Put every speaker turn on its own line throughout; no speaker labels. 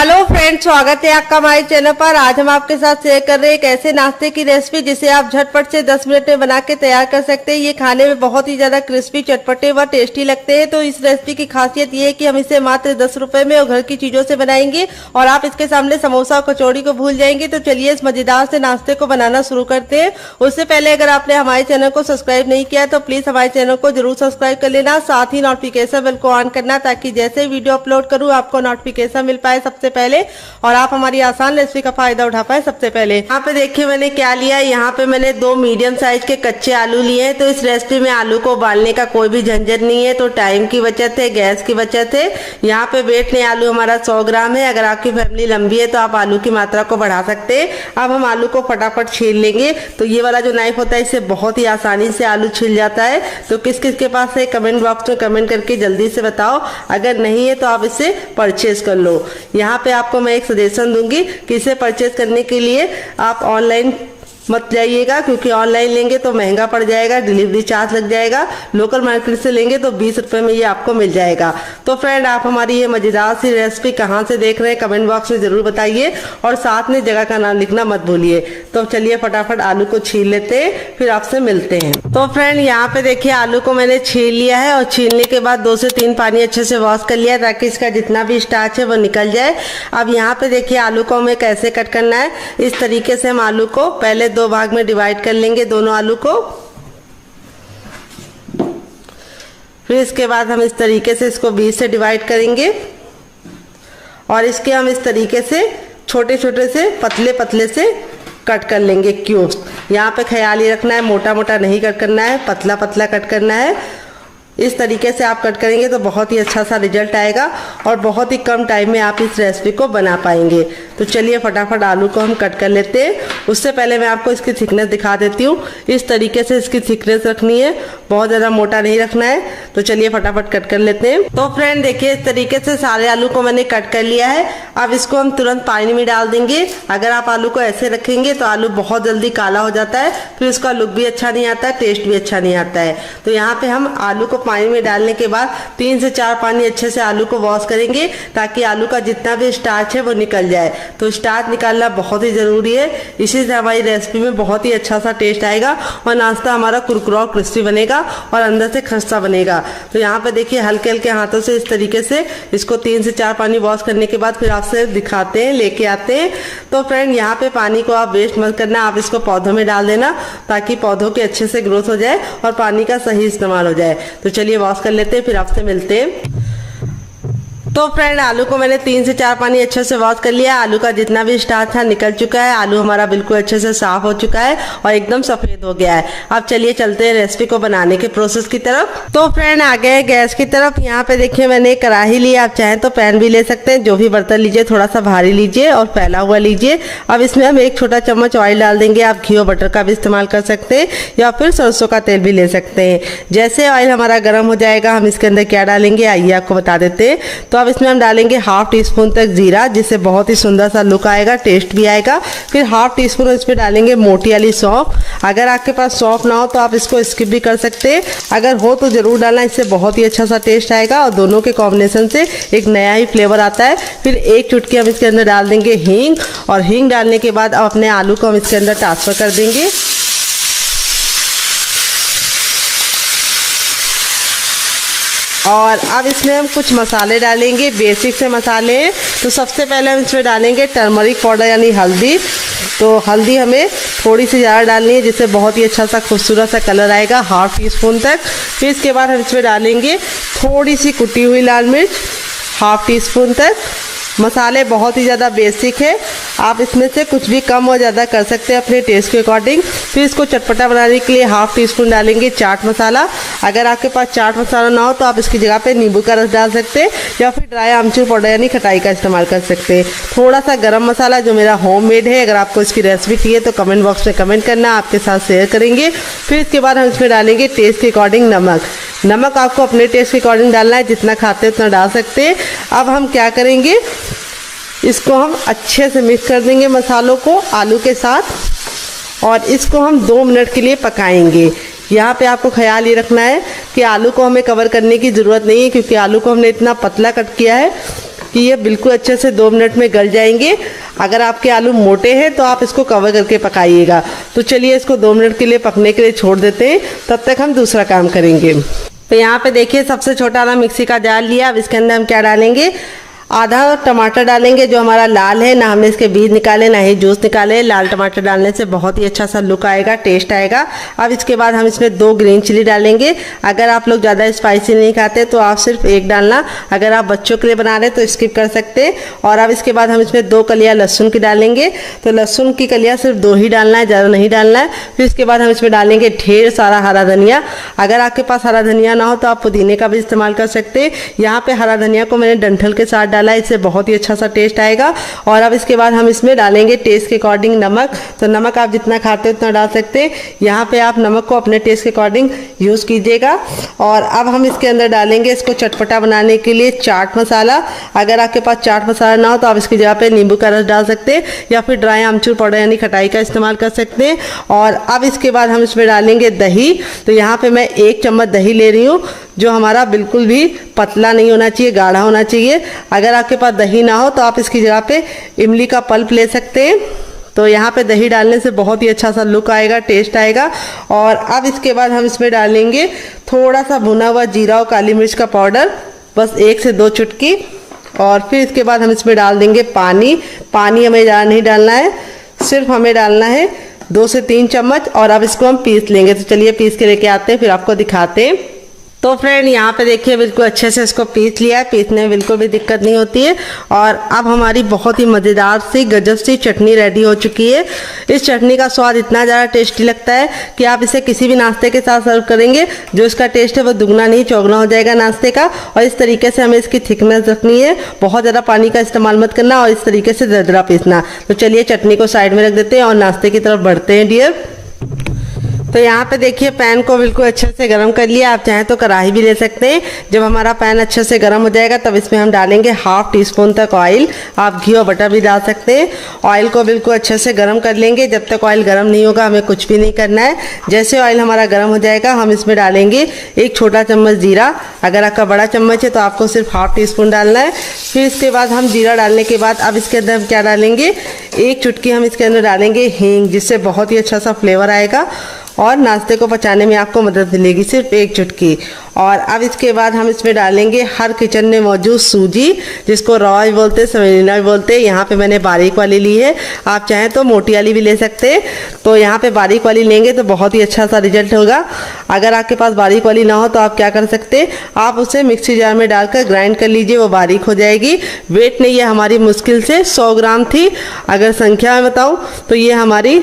Hello friends, स्वागत है आपका हमारे चैनल पर। आज हम आपके साथ शेयर कर रहे हैं एक ऐसे नाश्ते की रेसिपी जिसे आप झटपट से 10 मिनट में बना के तैयार कर सकते हैं। ये खाने में बहुत ही ज्यादा क्रिस्पी, चटपटे व टेस्टी लगते हैं। तो इस रेसिपी की खासियत ये है कि हम इसे मात्र 10 रुपए में और घर की चीजों से बनाएंगे और आप इसके सामने समोसा और कचौड़ी को भूल जाएंगे। तो चलिए इस मजेदार से नाश्ते को बनाना शुरू करते हैं। उससे पहले अगर आपने हमारे चैनल को सब्सक्राइब नहीं किया तो प्लीज हमारे चैनल को जरूर सब्सक्राइब कर लेना, साथ ही नोटिफिकेशन बेल को ऑन करना ताकि जैसे ही वीडियो अपलोड करूँ आपको नोटिफिकेशन मिल पाए सबसे पहले और आप हमारी आसान रेसिपी का फायदा उठा पाए सबसे पहले। यहाँ पे देखिए मैंने क्या लिया है। यहाँ पे मैंने 2 मीडियम साइज के कच्चे आलू लिए हैं। तो इस रेसिपी में आलू को उबालने का कोई भी झंझट नहीं है, तो टाइम की बचत है, गैस की बचत है। यहाँ पे वेट में आलू हमारा 100 ग्राम है। अगर आपकी फैमिली लंबी है तो आप आलू की मात्रा को बढ़ा सकते हैं। अब हम आलू को फटाफट छील लेंगे। तो ये वाला जो नाइफ होता है इससे बहुत ही आसानी से आलू छिल जाता है। तो किस किस के पास है कमेंट बॉक्स में कमेंट करके जल्दी से बताओ। अगर नहीं है तो आप इसे परचेज कर लो। यहाँ पे आपको मैं एक सजेशन दूंगी कि इसे परचेज करने के लिए आप ऑनलाइन मत जाइएगा, क्योंकि ऑनलाइन लेंगे तो महंगा पड़ जाएगा, डिलीवरी चार्ज लग जाएगा। लोकल मार्केट से लेंगे तो 20 रुपए में ये आपको मिल जाएगा। तो फ्रेंड, आप हमारी ये मजेदार सी रेसिपी कहाँ से देख रहे हैं कमेंट बॉक्स में जरूर बताइए और साथ में जगह का नाम लिखना मत भूलिए। तो चलिए फटाफट आलू को छील लेते हैं, फिर आपसे मिलते हैं। तो फ्रेंड, यहाँ पे देखिए आलू को मैंने छील लिया है और छीलने के बाद 2 से 3 पानी अच्छे से वॉश कर लिया ताकि इसका जितना भी स्टार्च है वो निकल जाए। अब यहाँ पे देखिए आलू को हमें कैसे कट करना है। इस तरीके से हम आलू को पहले 2 भाग में डिवाइड कर लेंगे, दोनों आलू को। फिर इसके बाद हम इस तरीके से इसको 20 से डिवाइड करेंगे और इसके हम इस तरीके से छोटे छोटे से पतले पतले से कट कर लेंगे क्यूब्स। यहाँ पे ख्याल ये रखना है मोटा मोटा नहीं कट करना है, पतला पतला कट करना है। इस तरीके से आप कट करेंगे तो बहुत ही अच्छा सा रिजल्ट आएगा और बहुत ही कम टाइम में आप इस रेसिपी को बना पाएंगे। तो चलिए फटाफट आलू को हम कट कर लेते हैं। उससे पहले मैं आपको इसकी थिकनेस दिखा देती हूँ। इस तरीके से इसकी थिकनेस रखनी है, बहुत ज़्यादा मोटा नहीं रखना है। तो चलिए फटाफट कट कर लेते हैं। तो फ्रेंड देखिए इस तरीके से सारे आलू को मैंने कट कर लिया है। अब इसको हम तुरंत पानी में डाल देंगे। अगर आप आलू को ऐसे रखेंगे तो आलू बहुत जल्दी काला हो जाता है, फिर उसका लुक भी अच्छा नहीं आता है, टेस्ट भी अच्छा नहीं आता है। तो यहाँ पे हम आलू को पानी में डालने के बाद 3 से 4 पानी अच्छे से आलू को वॉश करेंगे ताकि आलू का जितना भी स्टार्च है वो निकल जाए। तो स्टार्च निकालना बहुत ही जरूरी है, इसी से हमारी रेसिपी में बहुत ही अच्छा सा टेस्ट आएगा और नाश्ता हमारा कुरकुरा और क्रिस्पी बनेगा और अंदर से खस्ता बनेगा। तो यहाँ पे देखिए हल्के हल्के हाथों से इस तरीके से इसको 3 से 4 पानी वॉश करने के बाद फिर आपसे दिखाते हैं, लेके आते हैं। तो फ्रेंड यहाँ पे पानी को आप वेस्ट मत करना, आप इसको पौधों में डाल देना ताकि पौधों के अच्छे से ग्रोथ हो जाए और पानी का सही इस्तेमाल हो जाए। तो चलिए वॉश कर लेते हैं, फिर आपसे मिलते हैं। तो फ्रेंड आलू को मैंने 3 से 4 पानी अच्छे से वॉश कर लिया। आलू का जितना भी स्टार्च था निकल चुका है। आलू हमारा बिल्कुल अच्छे से साफ हो चुका है और एकदम सफेद हो गया है। अब चलिए चलते हैं रेसिपी को बनाने के प्रोसेस की तरफ। तो फ्रेंड आ गए गैस की तरफ। यहाँ पे देखिए मैंने कढ़ाई ली, आप चाहें तो पैन भी ले सकते हैं। जो भी बर्तन लीजिए थोड़ा सा भारी लीजिए और फैला हुआ लीजिए। अब इसमें हम 1 छोटा चम्मच ऑयल डाल देंगे। आप घी और बटर का भी इस्तेमाल कर सकते हैं या फिर सरसों का तेल भी ले सकते हैं। जैसे ऑयल हमारा गर्म हो जाएगा हम इसके अंदर क्या डालेंगे आइए आपको बता देते हैं। तो अब इसमें हम डालेंगे 1/2 टीस्पून तक जीरा, जिससे बहुत ही सुंदर सा लुक आएगा, टेस्ट भी आएगा। फिर 1/2 टीस्पून इसमें डालेंगे मोटी वाली सौंफ। अगर आपके पास सौंफ ना हो तो आप इसको स्किप भी कर सकते हैं, अगर हो तो जरूर डालना, इससे बहुत ही अच्छा सा टेस्ट आएगा और दोनों के कॉम्बिनेशन से एक नया ही फ्लेवर आता है। फिर 1 चुटकी हम इसके अंदर डाल देंगे हींग और हींग डालने के बाद अब अपने आलू को हम इसके अंदर ट्रांसफर कर देंगे। और अब इसमें हम कुछ मसाले डालेंगे, बेसिक से मसाले हैं। तो सबसे पहले हम इसमें डालेंगे टर्मरिक पाउडर यानी हल्दी। तो हल्दी हमें थोड़ी सी ज़्यादा डालनी है जिससे बहुत ही अच्छा सा खूबसूरत सा कलर आएगा, 1/2 टीस्पून तक। फिर इसके बाद हम इसमें डालेंगे थोड़ी सी कुटी हुई लाल मिर्च, 1/2 टीस्पून तक। मसाले बहुत ही ज़्यादा बेसिक है, आप इसमें से कुछ भी कम और ज़्यादा कर सकते हैं अपने टेस्ट के अकॉर्डिंग। फिर इसको चटपटा बनाने के लिए 1/2 टीस्पून डालेंगे चाट मसाला। अगर आपके पास चाट मसाला ना हो तो आप इसकी जगह पे नींबू का रस डाल सकते हैं या फिर ड्राई आमचूर पाउडर यानी खटाई का इस्तेमाल कर सकते हैं। थोड़ा सा गरम मसाला जो मेरा होममेड है, अगर आपको इसकी रेसिपी चाहिए तो कमेंट बॉक्स में कमेंट करना, आपके साथ शेयर करेंगे। फिर इसके बाद हम इसमें डालेंगे टेस्ट के अकॉर्डिंग नमक। नमक आपको अपने टेस्ट के अकॉर्डिंग डालना है, जितना खाते हैं उतना डाल सकते हैं। अब हम क्या करेंगे, इसको हम अच्छे से मिक्स कर देंगे मसालों को आलू के साथ और इसको हम 2 मिनट के लिए पकाएंगे। यहाँ पे आपको ख्याल ये रखना है कि आलू को हमें कवर करने की ज़रूरत नहीं है, क्योंकि आलू को हमने इतना पतला कट किया है कि ये बिल्कुल अच्छे से 2 मिनट में गल जाएंगे। अगर आपके आलू मोटे हैं तो आप इसको कवर करके पकाइएगा। तो चलिए इसको 2 मिनट के लिए पकने के लिए छोड़ देते हैं, तब तक हम दूसरा काम करेंगे। तो यहाँ पे देखिए सबसे छोटा वाला मिक्सी का जार लिया। अब इसके अंदर हम क्या डालेंगे, आधा टमाटर डालेंगे जो हमारा लाल है, ना हमने इसके बीज निकाले ना ही जूस निकाले। लाल टमाटर डालने से बहुत ही अच्छा सा लुक आएगा, टेस्ट आएगा। अब इसके बाद हम इसमें 2 ग्रीन चिली डालेंगे। अगर आप लोग ज़्यादा स्पाइसी नहीं खाते तो आप सिर्फ 1 डालना, अगर आप बच्चों के लिए बना रहे तो स्किप कर सकते हैं। और अब इसके बाद हम इसमें 2 कलियाँ लहसुन की डालेंगे। तो लहसुन की कलियाँ सिर्फ 2 ही डालना है, ज़्यादा नहीं डालना है। फिर इसके बाद हम इसमें डालेंगे ढेर सारा हरा धनिया। अगर आपके पास हरा धनिया ना हो तो आप पुदीने का भी इस्तेमाल कर सकते हैं। यहाँ पे हरा धनिया को मैंने डंठल के साथ डाला, इससे बहुत ही अच्छा सा टेस्ट आएगा। और अब इसके बाद हम इसमें डालेंगे टेस्ट के अकॉर्डिंग नमक। तो नमक आप जितना खाते हो उतना डाल सकते हैं। यहाँ पे आप नमक को अपने टेस्ट के अकॉर्डिंग यूज़ कीजिएगा। और अब हम इसके अंदर डालेंगे इसको चटपटा बनाने के लिए चाट मसाला। अगर आपके पास चाट मसाला ना हो तो आप इसकी जगह पे नींबू का रस डाल सकते हैं या फिर ड्राई आमचूर पाउडर यानी खटाई का इस्तेमाल कर सकते हैं। और अब इसके बाद हम इसमें डालेंगे दही। तो यहाँ पे मैं 1 चम्मच दही ले रही हूँ, जो हमारा बिल्कुल भी पतला नहीं होना चाहिए, गाढ़ा होना चाहिए। अगर आपके पास दही ना हो तो आप इसकी जगह पे इमली का पल्प ले सकते हैं। तो यहाँ पे दही डालने से बहुत ही अच्छा सा लुक आएगा, टेस्ट आएगा। और अब इसके बाद हम इसमें डालेंगे थोड़ा सा भुना हुआ जीरा और काली मिर्च का पाउडर, बस 1 से 2 चुटकी। और फिर इसके बाद हम इसमें डाल देंगे पानी। पानी हमें ज़्यादा नहीं डालना है, सिर्फ हमें डालना है 2 से 3 चम्मच। और अब इसको हम पीस लेंगे। तो चलिए पीस के लेके आते हैं, फिर आपको दिखाते हैं। तो फ्रेंड यहाँ पे देखिए बिल्कुल अच्छे से इसको पीस लिया है, पीसने में बिल्कुल भी दिक्कत नहीं होती है। और अब हमारी बहुत ही मज़ेदार सी गजब सी चटनी रेडी हो चुकी है। इस चटनी का स्वाद इतना ज़्यादा टेस्टी लगता है कि आप इसे किसी भी नाश्ते के साथ सर्व करेंगे, जो इसका टेस्ट है वो दुगना नहीं चौगुना हो जाएगा नाश्ते का। और इस तरीके से हमें इसकी थिकनेस रखनी है, बहुत ज़्यादा पानी का इस्तेमाल मत करना और इस तरीके से दरदरा पीसना। तो चलिए चटनी को साइड में रख देते हैं और नाश्ते की तरफ बढ़ते हैं डियर। तो यहाँ पे देखिए पैन को बिल्कुल अच्छे से गर्म कर लिया। आप चाहें तो कढ़ाई भी ले सकते हैं। जब हमारा पैन अच्छे से गर्म हो जाएगा तब इसमें हम डालेंगे 1/2 टीस्पून तक ऑयल। आप घी और बटर भी डाल सकते हैं। ऑयल को बिल्कुल अच्छे से गर्म कर लेंगे। जब तक ऑयल गर्म नहीं होगा हमें कुछ भी नहीं करना है। जैसे ऑयल हमारा गर्म हो जाएगा हम इसमें डालेंगे 1 छोटा चम्मच जीरा। अगर आपका बड़ा चम्मच है तो आपको सिर्फ 1/2 टीस्पून डालना है। फिर इसके बाद हम जीरा डालने के बाद अब इसके अंदर हम क्या डालेंगे, 1 चुटकी हम इसके अंदर डालेंगे हींग, जिससे बहुत ही अच्छा सा फ्लेवर आएगा और नाश्ते को पचाने में आपको मदद मिलेगी, सिर्फ 1 चुटकी। और अब इसके बाद हम इसमें डालेंगे हर किचन में मौजूद सूजी, जिसको रवा भी बोलते हैं, सेमेलिना भी बोलते हैं। यहाँ पे मैंने बारीक वाली ली है, आप चाहें तो मोटी वाली भी ले सकते हैं। तो यहाँ पे बारीक वाली लेंगे तो बहुत ही अच्छा सा रिजल्ट होगा। अगर आपके पास बारीक वाली ना हो तो आप क्या कर सकते हैं, आप उसे मिक्सी जार में डालकर ग्राइंड कर लीजिए, वो बारीक हो जाएगी। वेट नहीं, ये हमारी मुश्किल से 100 ग्राम थी। अगर संख्या में बताऊँ तो ये हमारी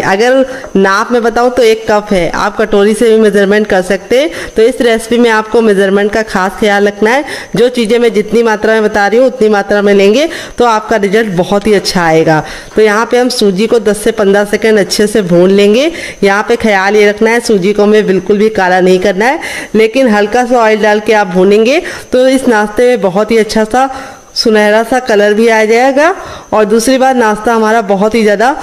अगर नाप में बताऊं तो 1 कप है। आप कटोरी से भी मेजरमेंट कर सकते हैं। तो इस रेसिपी में आपको मेजरमेंट का खास ख्याल रखना है। जो चीज़ें मैं जितनी मात्रा में बता रही हूँ उतनी मात्रा में लेंगे तो आपका रिजल्ट बहुत ही अच्छा आएगा। तो यहाँ पे हम सूजी को 10 से 15 सेकंड अच्छे से भून लेंगे। यहाँ पे ख्याल ये रखना है सूजी को हमें बिल्कुल भी काला नहीं करना है, लेकिन हल्का सा ऑयल डाल के आप भूनेंगे तो इस नाश्ते में बहुत ही अच्छा सा सुनहरा सा कलर भी आ जाएगा। और दूसरी बात, नाश्ता हमारा बहुत ही ज़्यादा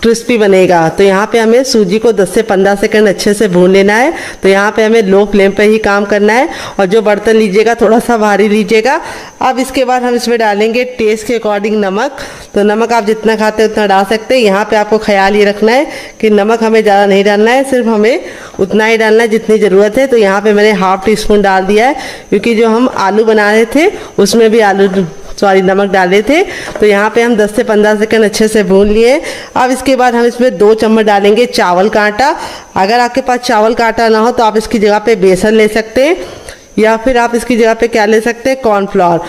क्रिस्पी बनेगा। तो यहाँ पे हमें सूजी को 10 से 15 सेकंड अच्छे से भून लेना है। तो यहाँ पे हमें लो फ्लेम पे ही काम करना है और जो बर्तन लीजिएगा थोड़ा सा भारी लीजिएगा। अब इसके बाद हम इसमें डालेंगे टेस्ट के अकॉर्डिंग नमक। तो नमक आप जितना खाते हैं उतना डाल सकते हैं। यहाँ पे आपको ख्याल ये रखना है कि नमक हमें ज़्यादा नहीं डालना है, सिर्फ हमें उतना ही डालना है जितनी ज़रूरत है। तो यहाँ पर मैंने 1/2 टीस्पून डाल दिया है, क्योंकि जो हम आलू बना रहे थे उसमें भी नमक डाले थे। तो यहाँ पे हम 10 से 15 सेकंड अच्छे से भून लिए। अब इसके बाद हम इसमें 2 चम्मच डालेंगे चावल का आटा। अगर आपके पास चावल का आटा ना हो तो आप इसकी जगह पे बेसन ले सकते हैं, या फिर आप इसकी जगह पे क्या ले सकते हैं, कॉर्नफ्लोर।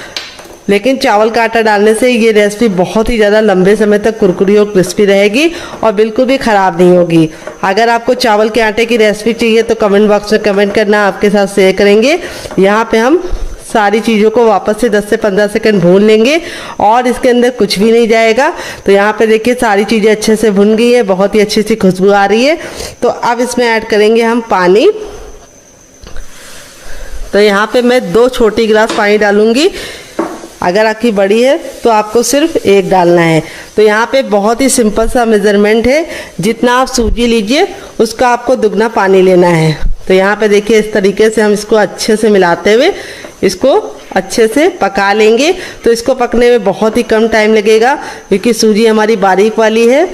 लेकिन चावल का आटा डालने से ये रेसिपी बहुत ही ज़्यादा लंबे समय तक कुरकुरी और क्रिस्पी रहेगी और बिल्कुल भी ख़राब नहीं होगी। अगर आपको चावल के आटे की रेसिपी चाहिए तो कमेंट बॉक्स में कमेंट करना, आपके साथ शेयर करेंगे। यहाँ पे हम सारी चीज़ों को वापस से 10 से 15 सेकंड भून लेंगे और इसके अंदर कुछ भी नहीं जाएगा। तो यहाँ पे देखिए सारी चीज़ें अच्छे से भुन गई है, बहुत ही अच्छी सी खुशबू आ रही है। तो अब इसमें ऐड करेंगे हम पानी। तो यहाँ पे मैं 2 छोटी गिलास पानी डालूंगी। अगर आपकी बड़ी है तो आपको सिर्फ 1 डालना है। तो यहाँ पे बहुत ही सिंपल सा मेज़रमेंट है, जितना आप सूजी लीजिए उसका आपको दुगना पानी लेना है। तो यहाँ पे देखिए इस तरीके से हम इसको अच्छे से मिलाते हुए इसको अच्छे से पका लेंगे। तो इसको पकने में बहुत ही कम टाइम लगेगा क्योंकि सूजी हमारी बारीक वाली है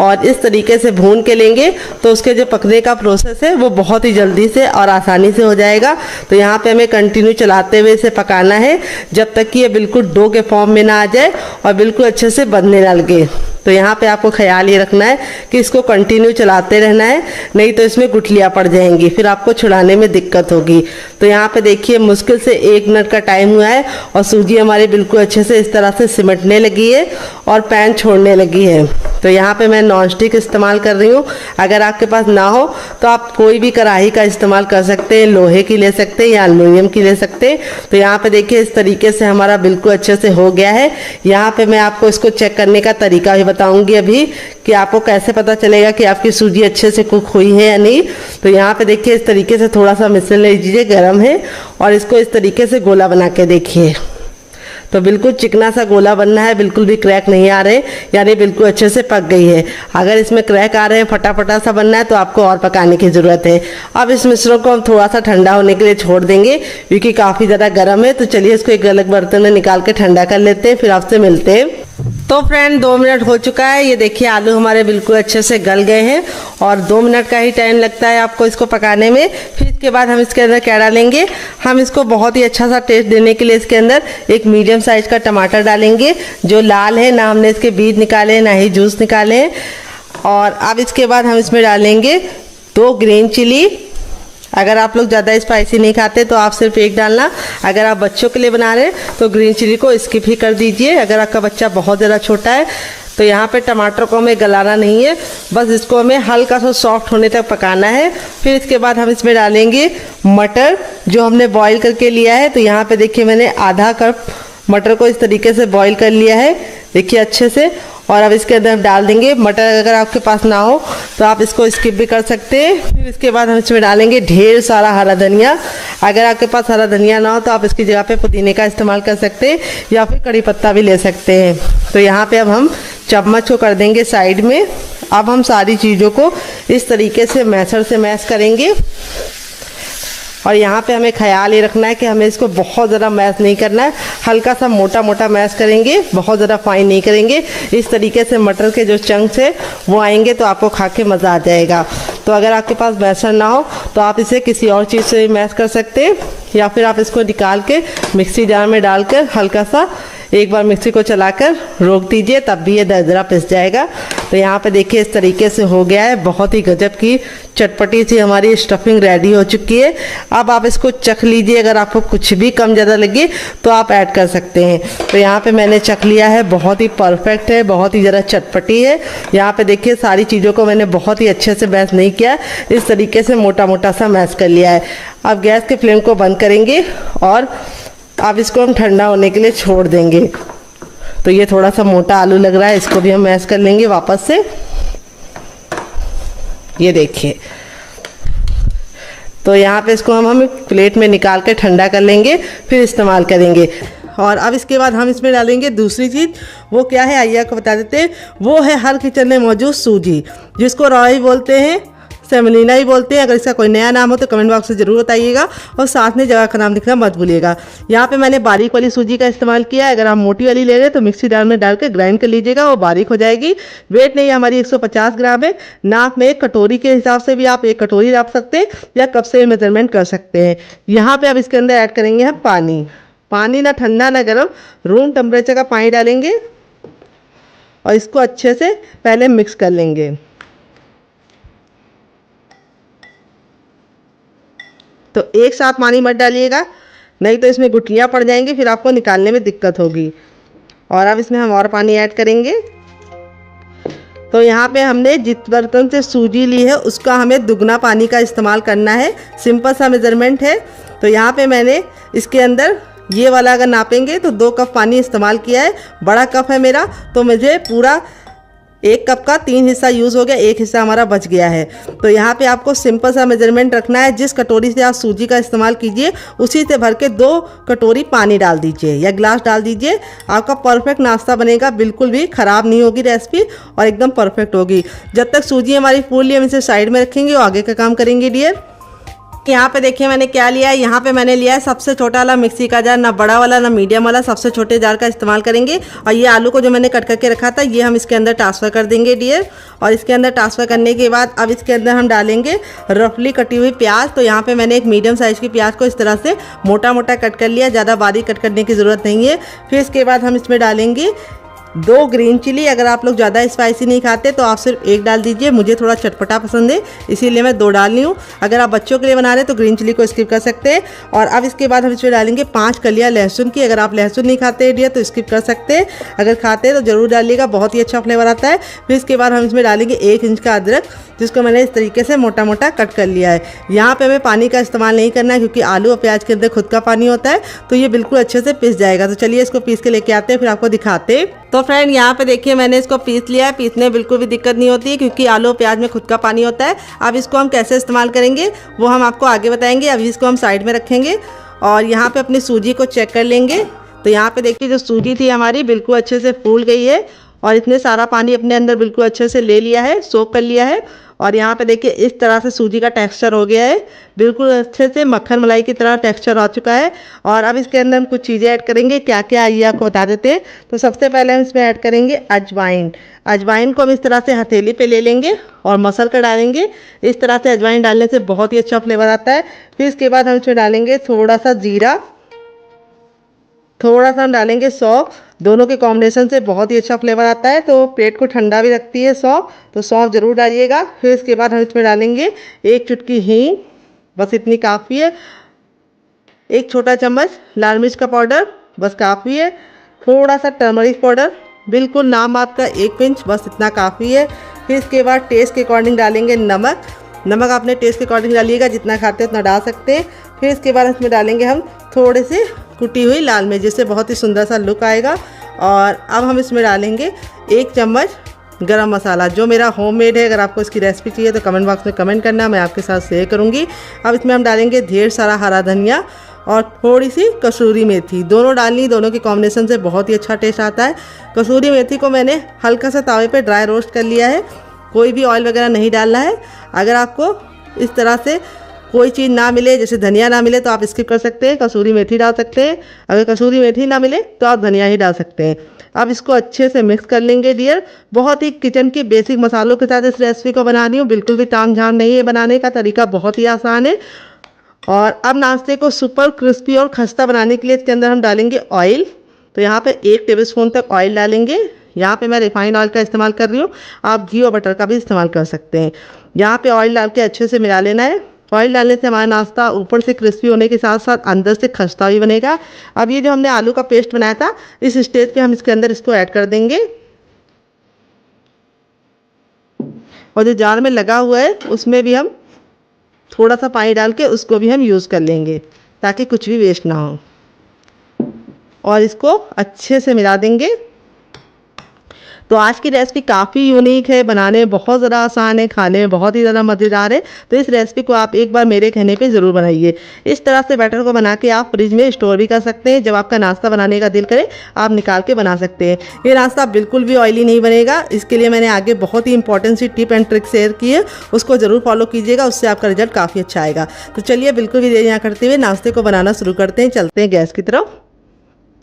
और इस तरीके से भून के लेंगे तो उसके जो पकने का प्रोसेस है वो बहुत ही जल्दी से और आसानी से हो जाएगा। तो यहाँ पे हमें कंटिन्यू चलाते हुए इसे पकाना है जब तक कि ये बिल्कुल डो के फॉर्म में ना आ जाए और बिल्कुल अच्छे से बनने ना लगे। तो यहाँ पे आपको ख्याल ये रखना है कि इसको कंटिन्यू चलाते रहना है, नहीं तो इसमें गुठलियाँ पड़ जाएंगी, फिर आपको छुड़ाने में दिक्कत होगी। तो यहाँ पे देखिए मुश्किल से 1 मिनट का टाइम हुआ है और सूजी हमारी बिल्कुल अच्छे से इस तरह से सिमटने लगी है और पैन छोड़ने लगी है। तो यहाँ पे मैं नॉन स्टिक इस्तेमाल कर रही हूँ। अगर आपके पास ना हो तो आप कोई भी कढ़ाई का इस्तेमाल कर सकते हैं, लोहे की ले सकते हैं या एल्युमिनियम की ले सकते हैं। तो यहाँ पे देखिए इस तरीके से हमारा बिल्कुल अच्छे से हो गया है। यहाँ पे मैं आपको इसको चेक करने का तरीका भी बताऊंगी अभी कि आपको कैसे पता चलेगा कि आपकी सूजी अच्छे से कुक हुई है या नहीं। तो यहाँ पे देखिए इस तरीके से थोड़ा सा मिश्रण ले लीजिए, गर्म है, और इसको इस तरीके से गोला बना के देखिए। तो बिल्कुल चिकना सा गोला बनना है, बिल्कुल भी क्रैक नहीं आ रहे, यानी बिल्कुल अच्छे से पक गई है। अगर इसमें क्रैक आ रहे हैं, फटाफटा सा बनना है, तो आपको और पकाने की ज़रूरत है। अब इस मिश्रण को हम थोड़ा सा ठंडा होने के लिए छोड़ देंगे क्योंकि काफ़ी ज़्यादा गर्म है। तो चलिए इसको एक अलग बर्तन में निकाल के ठंडा कर लेते हैं, फिर आपसे मिलते हैं। तो फ्रेंड 2 मिनट हो चुका है। ये देखिए आलू हमारे बिल्कुल अच्छे से गल गए हैं और 2 मिनट का ही टाइम लगता है आपको इसको पकाने में। फिर इसके बाद हम इसके अंदर क्या डालेंगे, हम इसको बहुत ही अच्छा सा टेस्ट देने के लिए इसके अंदर एक मीडियम साइज का टमाटर डालेंगे जो लाल है, ना हमने इसके बीज निकाले ना ही जूस निकाले हैं। और अब इसके बाद हम इसमें डालेंगे 2 ग्रीन चिली। अगर आप लोग ज़्यादा स्पाइसी नहीं खाते तो आप सिर्फ 1 डालना। अगर आप बच्चों के लिए बना रहे हैं तो ग्रीन चिली को स्किप ही कर दीजिए। अगर आपका बच्चा बहुत ज़्यादा छोटा है तो यहाँ पे टमाटर को हमें गलाना नहीं है, बस इसको हमें हल्का सा सॉफ्ट होने तक पकाना है। फिर इसके बाद हम इसमें डालेंगे मटर जो हमने बॉईल करके लिया है। तो यहाँ पे देखिए मैंने आधा कप मटर को इस तरीके से बॉईल कर लिया है, देखिए अच्छे से। और अब इसके अंदर हम डाल देंगे मटर। अगर आपके पास ना हो तो आप इसको स्किप भी कर सकते हैं। फिर इसके बाद हम इसमें डालेंगे ढेर सारा हरा धनिया। अगर आपके पास हरा धनिया ना हो तो आप इसकी जगह पे पुदीने का इस्तेमाल कर सकते हैं या फिर कड़ी पत्ता भी ले सकते हैं। तो यहाँ पे अब हम चम्मच को कर देंगे साइड में। अब हम सारी चीज़ों को इस तरीके से मैशर से मैश करेंगे। और यहाँ पे हमें ख्याल ये रखना है कि हमें इसको बहुत ज़्यादा मैश नहीं करना है, हल्का सा मोटा मोटा मैश करेंगे, बहुत ज़्यादा फाइन नहीं करेंगे। इस तरीके से मटर के जो चंक्स है वो आएंगे तो आपको खा के मज़ा आ जाएगा। तो अगर आपके पास मैशर ना हो तो आप इसे किसी और चीज़ से मैश कर सकते हैं या फिर आप इसको निकाल के मिक्सी जार में डालकर हल्का सा एक बार मिक्सी को चलाकर रोक दीजिए, तब भी ये दरदरा पिस जाएगा। तो यहाँ पे देखिए इस तरीके से हो गया है। बहुत ही गजब की चटपटी सी हमारी स्टफिंग रेडी हो चुकी है। अब आप इसको चख लीजिए, अगर आपको कुछ भी कम ज़्यादा लगे तो आप ऐड कर सकते हैं। तो यहाँ पे मैंने चख लिया है, बहुत ही परफेक्ट है, बहुत ही ज़्यादा चटपटी है। यहाँ पे देखिए सारी चीज़ों को मैंने बहुत ही अच्छे से मैश नहीं किया, इस तरीके से मोटा मोटा सा मैश कर लिया है। अब गैस के फ्लेम को बंद करेंगे और अब इसको हम ठंडा होने के लिए छोड़ देंगे। तो ये थोड़ा सा मोटा आलू लग रहा है, इसको भी हम मैश कर लेंगे वापस से। ये देखिए, तो यहाँ पे इसको हम प्लेट में निकाल के ठंडा कर लेंगे, फिर इस्तेमाल करेंगे। और अब इसके बाद हम इसमें डालेंगे दूसरी चीज़। वो क्या है आइए आपको बता देते हैं। वो है हर किचन में मौजूद सूजी, जिसको रॉय बोलते हैं, सेमोलिना ही बोलते हैं। अगर इसका कोई नया नाम हो तो कमेंट बॉक्स में ज़रूर बताइएगा और साथ में जगह का नाम लिखना मत भूलिएगा। यहाँ पे मैंने बारीक वाली सूजी का इस्तेमाल किया है। अगर आप मोटी वाली ले रहे हैं तो मिक्सी जार में डाल के ग्राइंड कर लीजिएगा, वो बारीक हो जाएगी। वेट नहीं हमारी 150 ग्राम है। नाप में एक कटोरी के हिसाब से भी आप 1 कटोरी नाप सकते हैं या कप से मेजरमेंट कर सकते हैं। यहाँ पर अब इसके अंदर ऐड करेंगे हम पानी। पानी ना ठंडा ना गर्म, रूम टेम्परेचर का पानी डालेंगे और इसको अच्छे से पहले मिक्स कर लेंगे। तो एक साथ पानी मत डालिएगा, नहीं तो इसमें गुठलियाँ पड़ जाएंगी, फिर आपको निकालने में दिक्कत होगी। और अब इसमें हम और पानी ऐड करेंगे। तो यहाँ पे हमने जिस बर्तन से सूजी ली है उसका हमें दुगना पानी का इस्तेमाल करना है। सिंपल सा मेजरमेंट है। तो यहाँ पे मैंने इसके अंदर ये वाला अगर नापेंगे तो 2 कप पानी इस्तेमाल किया है। बड़ा कप है मेरा, तो मुझे पूरा 1 कप का 3 हिस्सा यूज़ हो गया, 1 हिस्सा हमारा बच गया है। तो यहाँ पे आपको सिंपल सा मेजरमेंट रखना है। जिस कटोरी से आप सूजी का इस्तेमाल कीजिए उसी से भर के 2 कटोरी पानी डाल दीजिए या गिलास डाल दीजिए। आपका परफेक्ट नाश्ता बनेगा, बिल्कुल भी ख़राब नहीं होगी रेसिपी और एकदम परफेक्ट होगी। जब तक सूजी हमारी फूल ली हम इसे साइड में रखेंगे और आगे का काम करेंगे डियर। यहाँ पे देखिए मैंने क्या लिया है। यहाँ पे मैंने लिया है सबसे छोटा वाला मिक्सी का जार, ना बड़ा वाला ना मीडियम वाला, सबसे छोटे जार का इस्तेमाल करेंगे। और ये आलू को जो मैंने कट करके रखा था ये हम इसके अंदर ट्रांसफ़र कर देंगे डियर। और इसके अंदर ट्रांसफ़र करने के बाद अब इसके अंदर हम डालेंगे रफली कटी हुई प्याज। तो यहाँ पे मैंने एक मीडियम साइज़ की प्याज को इस तरह से मोटा मोटा कट कर लिया, ज़्यादा बारीक कट करने की ज़रूरत नहीं है। फिर इसके बाद हम इसमें डालेंगे 2 ग्रीन चिली। अगर आप लोग ज़्यादा स्पाइसी नहीं खाते तो आप सिर्फ 1 डाल दीजिए, मुझे थोड़ा चटपटा पसंद है इसीलिए मैं 2 डाल रही हूँ। अगर आप बच्चों के लिए बना रहे हैं तो ग्रीन चिली को स्किप कर सकते हैं। और अब इसके बाद हम इसमें डालेंगे 5 कलियाँ लहसुन की। अगर आप लहसुन नहीं खाते डियर तो स्किप कर सकते हैं, अगर खाते हैं तो ज़रूर डालिएगा, बहुत ही अच्छा फ्लेवर आता है। फिर इसके बाद हम इसमें डालेंगे 1 इंच का अदरक, जिसको मैंने इस तरीके से मोटा मोटा कट कर लिया है। यहाँ पे हमें पानी का इस्तेमाल नहीं करना है क्योंकि आलू और प्याज के अंदर खुद का पानी होता है, तो ये बिल्कुल अच्छे से पिस जाएगा। तो चलिए इसको पीस के लेके आते हैं, फिर आपको दिखाते हैं। तो फ्रेंड यहाँ पे देखिए मैंने इसको पीस लिया है। पीसने में बिल्कुल भी दिक्कत नहीं होती है क्योंकि आलू और प्याज में खुद का पानी होता है। अब इसको हम कैसे इस्तेमाल करेंगे वो हम आपको आगे बताएंगे। अभी इसको हम साइड में रखेंगे और यहाँ पे अपनी सूजी को चेक कर लेंगे। तो यहाँ पे देखिए जो सूजी थी हमारी बिल्कुल अच्छे से फूल गई है और इसने सारा पानी अपने अंदर बिल्कुल अच्छे से ले लिया है, सोख कर लिया है। और यहाँ पे देखिए इस तरह से सूजी का टेक्सचर हो गया है, बिल्कुल अच्छे से मक्खन मलाई की तरह टेक्सचर आ चुका है। और अब इसके अंदर हम कुछ चीज़ें ऐड करेंगे, क्या क्या आइए आपको बता देते हैं। तो सबसे पहले हम इसमें ऐड करेंगे अजवाइन। अजवाइन को हम इस तरह से हथेली पे ले लेंगे और मसल कर डालेंगे। इस तरह से अजवाइन डालने से बहुत ही अच्छा फ्लेवर आता है। फिर इसके बाद हम इसमें डालेंगे थोड़ा सा जीरा, थोड़ा सा हम डालेंगे सौंफ। दोनों के कॉम्बिनेशन से बहुत ही अच्छा फ्लेवर आता है, तो पेट को ठंडा भी रखती है सौंफ, तो सौंफ ज़रूर डालिएगा। फिर इसके बाद हम इसमें डालेंगे 1 चुटकी हींग, बस इतनी काफ़ी है। 1 छोटा चम्मच लाल मिर्च का पाउडर, बस काफ़ी है। थोड़ा सा टर्मरिक पाउडर, बिल्कुल नाम आपका 1 पिंच, बस इतना काफ़ी है। फिर इसके बाद टेस्ट के अकॉर्डिंग डालेंगे नमक। नमक अपने टेस्ट के अकॉर्डिंग डालिएगा, जितना खाते हैं उतना डाल सकते हैं। फिर इसके बाद इसमें डालेंगे हम थोड़े से कुटी हुई लाल मिर्च, जिससे बहुत ही सुंदर सा लुक आएगा। और अब हम इसमें डालेंगे 1 चम्मच गरम मसाला, जो मेरा होममेड है। अगर आपको इसकी रेसिपी चाहिए तो कमेंट बॉक्स में कमेंट करना, मैं आपके साथ शेयर करूँगी। अब इसमें हम डालेंगे ढेर सारा हरा धनिया और थोड़ी सी कसूरी मेथी। दोनों डालनी, दोनों के कॉम्बिनेशन से बहुत ही अच्छा टेस्ट आता है। कसूरी मेथी को मैंने हल्का सा तावे पे ड्राई रोस्ट कर लिया है, कोई भी ऑयल वगैरह नहीं डालना है। अगर आपको इस तरह से कोई चीज़ ना मिले, जैसे धनिया ना मिले, तो आप स्किप कर सकते हैं, कसूरी मेथी डाल सकते हैं। अगर कसूरी मेथी ना मिले तो आप धनिया ही डाल सकते हैं। अब इसको अच्छे से मिक्स कर लेंगे डियर। बहुत ही किचन के बेसिक मसालों के साथ इस रेसिपी को बना रही हूँ, बिल्कुल भी ताम झाम नहीं है, बनाने का तरीका बहुत ही आसान है। और अब नाश्ते को सुपर क्रिस्पी और खस्ता बनाने के लिए इसके अंदर हम डालेंगे ऑयल। तो यहाँ पे 1 टेबलस्पून तक ऑयल डालेंगे। यहाँ पे मैं रिफाइंड ऑयल का इस्तेमाल कर रही हूँ, आप घी और बटर का भी इस्तेमाल कर सकते हैं। यहाँ पे ऑयल डाल के अच्छे से मिला लेना है। ऑयल डालने से हमारा नाश्ता ऊपर से क्रिस्पी होने के साथ साथ अंदर से खस्ता भी बनेगा। अब ये जो हमने आलू का पेस्ट बनाया था, इस स्टेज पे हम इसके अंदर इसको ऐड कर देंगे। और जो जार में लगा हुआ है उसमें भी हम थोड़ा सा पानी डाल के उसको भी हम यूज़ कर लेंगे, ताकि कुछ भी वेस्ट ना हो। और इसको अच्छे से मिला देंगे। तो आज की रेसिपी काफ़ी यूनिक है, बनाने में बहुत ज़्यादा आसान है, खाने में बहुत ही ज़्यादा मज़ेदार है। तो इस रेसिपी को आप एक बार मेरे कहने पे ज़रूर बनाइए। इस तरह से बैटर को बना के आप फ्रिज में स्टोर भी कर सकते हैं। जब आपका नाश्ता बनाने का दिल करे आप निकाल के बना सकते हैं। ये नाश्ता बिल्कुल भी ऑयली नहीं बनेगा। इसके लिए मैंने आगे बहुत ही इंपॉर्टेंट सी टिप एंड ट्रिक शेयर की है, उसको ज़रूर फॉलो कीजिएगा, उससे आपका रिजल्ट काफ़ी अच्छा आएगा। तो चलिए बिल्कुल भी देरी ना करते हुए नाश्ते को बनाना शुरू करते हैं, चलते हैं गैस की तरफ।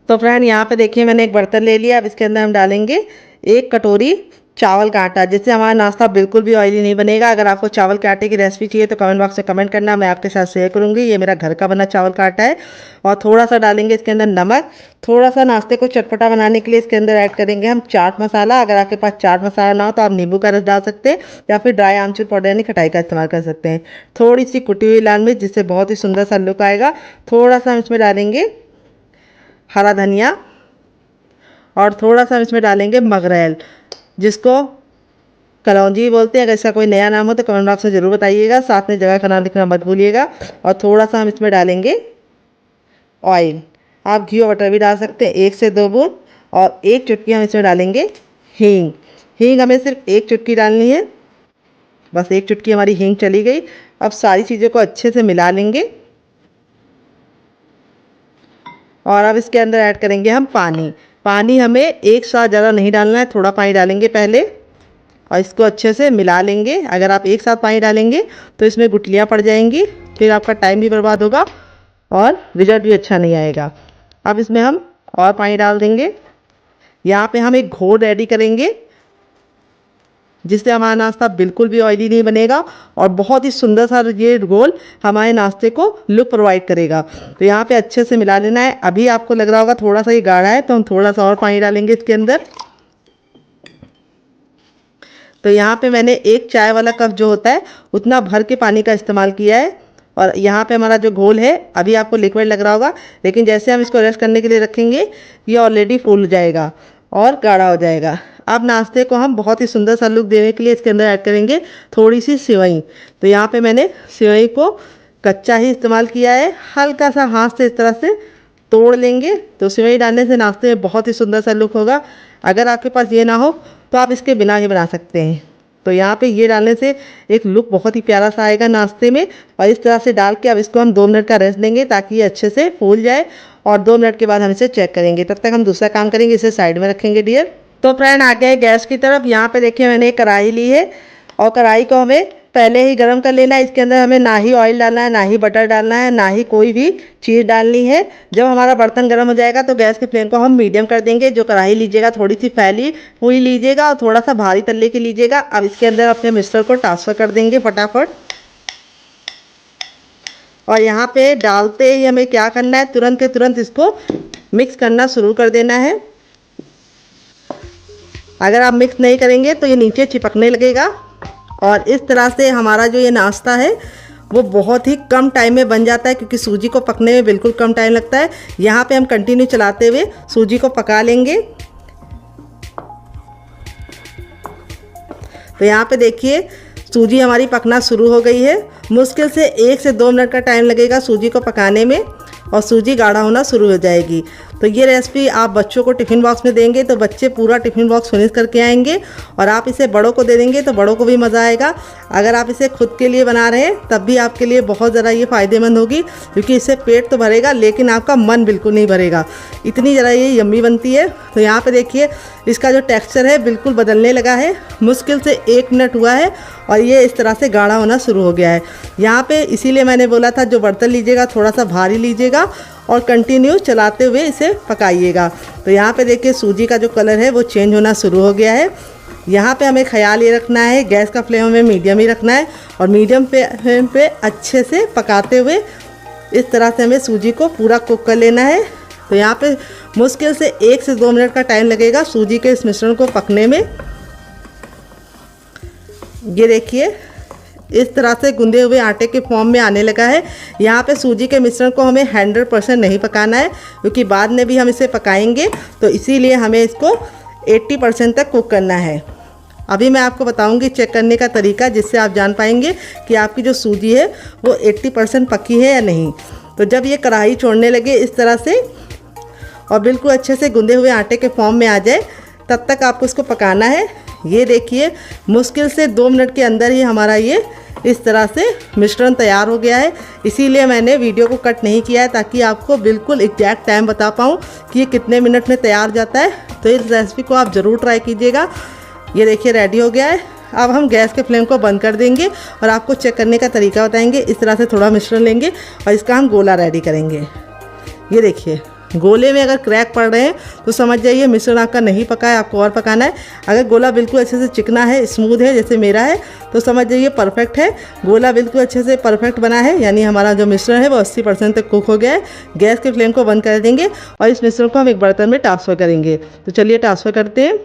तो फ्रेंड यहाँ पे देखिए मैंने एक बर्तन ले लिया। अब इसके अंदर हम डालेंगे 1 कटोरी चावल का आटा, जिससे हमारा नाश्ता बिल्कुल भी ऑयली नहीं बनेगा। अगर आपको चावल के आटे की रेसिपी चाहिए तो कमेंट बॉक्स में कमेंट करना, मैं आपके साथ शेयर करूंगी। ये मेरा घर का बना चावल का आटा है। और थोड़ा सा डालेंगे इसके अंदर नमक। थोड़ा सा नाश्ते को चटपटा बनाने के लिए इसके अंदर ऐड करेंगे हम चाट मसाला। अगर आपके पास चाट मसाला ना हो तो आप नींबू का रस डाल सकते हैं, या फिर ड्राई आमचूर पाउडर यानी खटाई का इस्तेमाल कर सकते हैं। थोड़ी सी कुटी हुई लाल मिर्च, जिससे बहुत ही सुंदर सा लुक आएगा। थोड़ा सा हम इसमें डालेंगे हरा धनिया और थोड़ा सा हम इसमें डालेंगे मगरेल, जिसको कलौंजी बोलते हैं। अगर इसका कोई नया नाम हो तो कमेंट बॉक्स में ज़रूर बताइएगा। साथ में जगह का नाम लिखना मत भूलिएगा। और थोड़ा सा हम इसमें डालेंगे ऑयल, आप घी और बटर भी डाल सकते हैं, 1 से 2 बूंद। और 1 चुटकी हम इसमें डालेंगे हींग। हींग हमें सिर्फ 1 चुटकी डालनी है, बस 1 चुटकी हमारी हींग चली गई। अब सारी चीज़ों को अच्छे से मिला लेंगे। और अब इसके अंदर ऐड करेंगे हम पानी। पानी हमें एक साथ ज़्यादा नहीं डालना है, थोड़ा पानी डालेंगे पहले और इसको अच्छे से मिला लेंगे। अगर आप एक साथ पानी डालेंगे तो इसमें गुठलियाँ पड़ जाएंगी, फिर आपका टाइम भी बर्बाद होगा और रिजल्ट भी अच्छा नहीं आएगा। अब इसमें हम और पानी डाल देंगे। यहाँ पे हम एक घोल रेडी करेंगे जिससे हमारा नाश्ता बिल्कुल भी ऑयली नहीं बनेगा और बहुत ही सुंदर सा ये घोल हमारे नाश्ते को लुक प्रोवाइड करेगा। तो यहाँ पे अच्छे से मिला लेना है। अभी आपको लग रहा होगा थोड़ा सा ये गाढ़ा है, तो हम थोड़ा सा और पानी डालेंगे इसके अंदर। तो यहाँ पे मैंने 1 चाय वाला कप जो होता है उतना भर के पानी का इस्तेमाल किया है। और यहाँ पे हमारा जो घोल है, अभी आपको लिक्विड लग रहा होगा, लेकिन जैसे हम इसको रेस्ट करने के लिए रखेंगे ये ऑलरेडी फूल जाएगा और गाढ़ा हो जाएगा। अब नाश्ते को हम बहुत ही सुंदर सा लुक देने के लिए इसके अंदर ऐड करेंगे थोड़ी सी सेवई। तो यहाँ पे मैंने सेवई को कच्चा ही इस्तेमाल किया है। हल्का सा हाथ से इस तरह से तोड़ लेंगे तो सेवई डालने से नाश्ते में बहुत ही सुंदर सा लुक होगा। अगर आपके पास ये ना हो तो आप इसके बिना ही बना सकते हैं। तो यहाँ पे ये डालने से एक लुक बहुत ही प्यारा सा आएगा नाश्ते में। और इस तरह से डाल के अब इसको हम 2 मिनट का रेस्ट देंगे ताकि ये अच्छे से फूल जाए और 2 मिनट के बाद हम इसे चेक करेंगे। तब तक हम दूसरा काम करेंगे, इसे साइड में रखेंगे डियर। तो फ्रेंड आ गए गैस की तरफ। यहाँ पे देखिए मैंने एक कढ़ाई ली है और कढ़ाई को हमें पहले ही गर्म कर लेना है। इसके अंदर हमें ना ही ऑयल डालना है, ना ही बटर डालना है, ना ही कोई भी चीज़ डालनी है। जब हमारा बर्तन गर्म हो जाएगा तो गैस के फ्लेम को हम मीडियम कर देंगे। जो कढ़ाई लीजिएगा थोड़ी सी फैली हुई लीजिएगा और थोड़ा सा भारी तल्ले की लीजिएगा। अब इसके अंदर अपने मिक्सर को ट्रांसफ़र कर देंगे फटाफट। और यहाँ पे डालते ही हमें क्या करना है, तुरंत के तुरंत इसको मिक्स करना शुरू कर देना है। अगर आप मिक्स नहीं करेंगे तो ये नीचे चिपकने लगेगा। और इस तरह से हमारा जो ये नाश्ता है वो बहुत ही कम टाइम में बन जाता है, क्योंकि सूजी को पकने में बिल्कुल कम टाइम लगता है। यहाँ पे हम कंटिन्यू चलाते हुए सूजी को पका लेंगे। तो यहाँ पे देखिए सूजी हमारी पकना शुरू हो गई है। मुश्किल से 1 से 2 मिनट का टाइम लगेगा सूजी को पकाने में और सूजी गाढ़ा होना शुरू हो जाएगी। तो ये रेसिपी आप बच्चों को टिफ़िन बॉक्स में देंगे तो बच्चे पूरा टिफ़िन बॉक्स फिनिश करके आएंगे। और आप इसे बड़ों को दे देंगे तो बड़ों को भी मज़ा आएगा। अगर आप इसे खुद के लिए बना रहे हैं तब भी आपके लिए बहुत ज़्यादा ये फ़ायदेमंद होगी, क्योंकि इससे पेट तो भरेगा लेकिन आपका मन बिल्कुल नहीं भरेगा। इतनी ज़रा ये यम्मी बनती है। तो यहाँ पे देखिए इसका जो टेक्सचर है बिल्कुल बदलने लगा है। मुश्किल से 1 मिनट हुआ है और ये इस तरह से गाढ़ा होना शुरू हो गया है। यहाँ पे इसीलिए मैंने बोला था जो बर्तन लीजिएगा थोड़ा सा भारी लीजिएगा और कंटिन्यू चलाते हुए इसे पकाइएगा। तो यहाँ पे देखिए सूजी का जो कलर है वो चेंज होना शुरू हो गया है। यहाँ पे हमें ख्याल ये रखना है गैस का फ्लेम हमें मीडियम ही रखना है और मीडियम फ्लेम पे अच्छे से पकाते हुए इस तरह से हमें सूजी को पूरा कुक कर लेना है। तो यहाँ पे मुश्किल से 1 से 2 मिनट का टाइम लगेगा सूजी के इस मिश्रण को पकने में। ये देखिए इस तरह से गूंदे हुए आटे के फॉर्म में आने लगा है। यहाँ पे सूजी के मिश्रण को हमें 100% नहीं पकाना है, क्योंकि बाद में भी हम इसे पकाएंगे। तो इसीलिए हमें इसको 80% तक कुक करना है। अभी मैं आपको बताऊंगी चेक करने का तरीका, जिससे आप जान पाएंगे कि आपकी जो सूजी है वो 80% पकी है या नहीं। तो जब ये कढ़ाई छोड़ने लगे इस तरह से और बिल्कुल अच्छे से गूंदे हुए आटे के फॉर्म में आ जाए तब तक आपको इसको पकाना है। ये देखिए मुश्किल से 2 मिनट के अंदर ही हमारा ये इस तरह से मिश्रण तैयार हो गया है। इसीलिए मैंने वीडियो को कट नहीं किया है, ताकि आपको बिल्कुल एग्जैक्ट टाइम बता पाऊँ कि ये कितने मिनट में तैयार हो जाता है। तो इस रेसिपी को आप ज़रूर ट्राई कीजिएगा। ये देखिए रेडी हो गया है। अब हम गैस के फ्लेम को बंद कर देंगे और आपको चेक करने का तरीका बताएंगे। इस तरह से थोड़ा मिश्रण लेंगे और इसका हम गोला रेडी करेंगे। ये देखिए गोले में अगर क्रैक पड़ रहे हैं तो समझ जाइए मिश्रण आपका नहीं पका है, आपको और पकाना है। अगर गोला बिल्कुल अच्छे से चिकना है, स्मूथ है जैसे मेरा है, तो समझ जाइए परफेक्ट है। गोला बिल्कुल अच्छे से परफेक्ट बना है, यानी हमारा जो मिश्रण है वो 80% तक कुक हो गया है। गैस के फ्लेम को बंद कर देंगे और इस मिश्रण को हम एक बर्तन में ट्रांसफ़र करेंगे। तो चलिए ट्रांसफ़र करते हैं।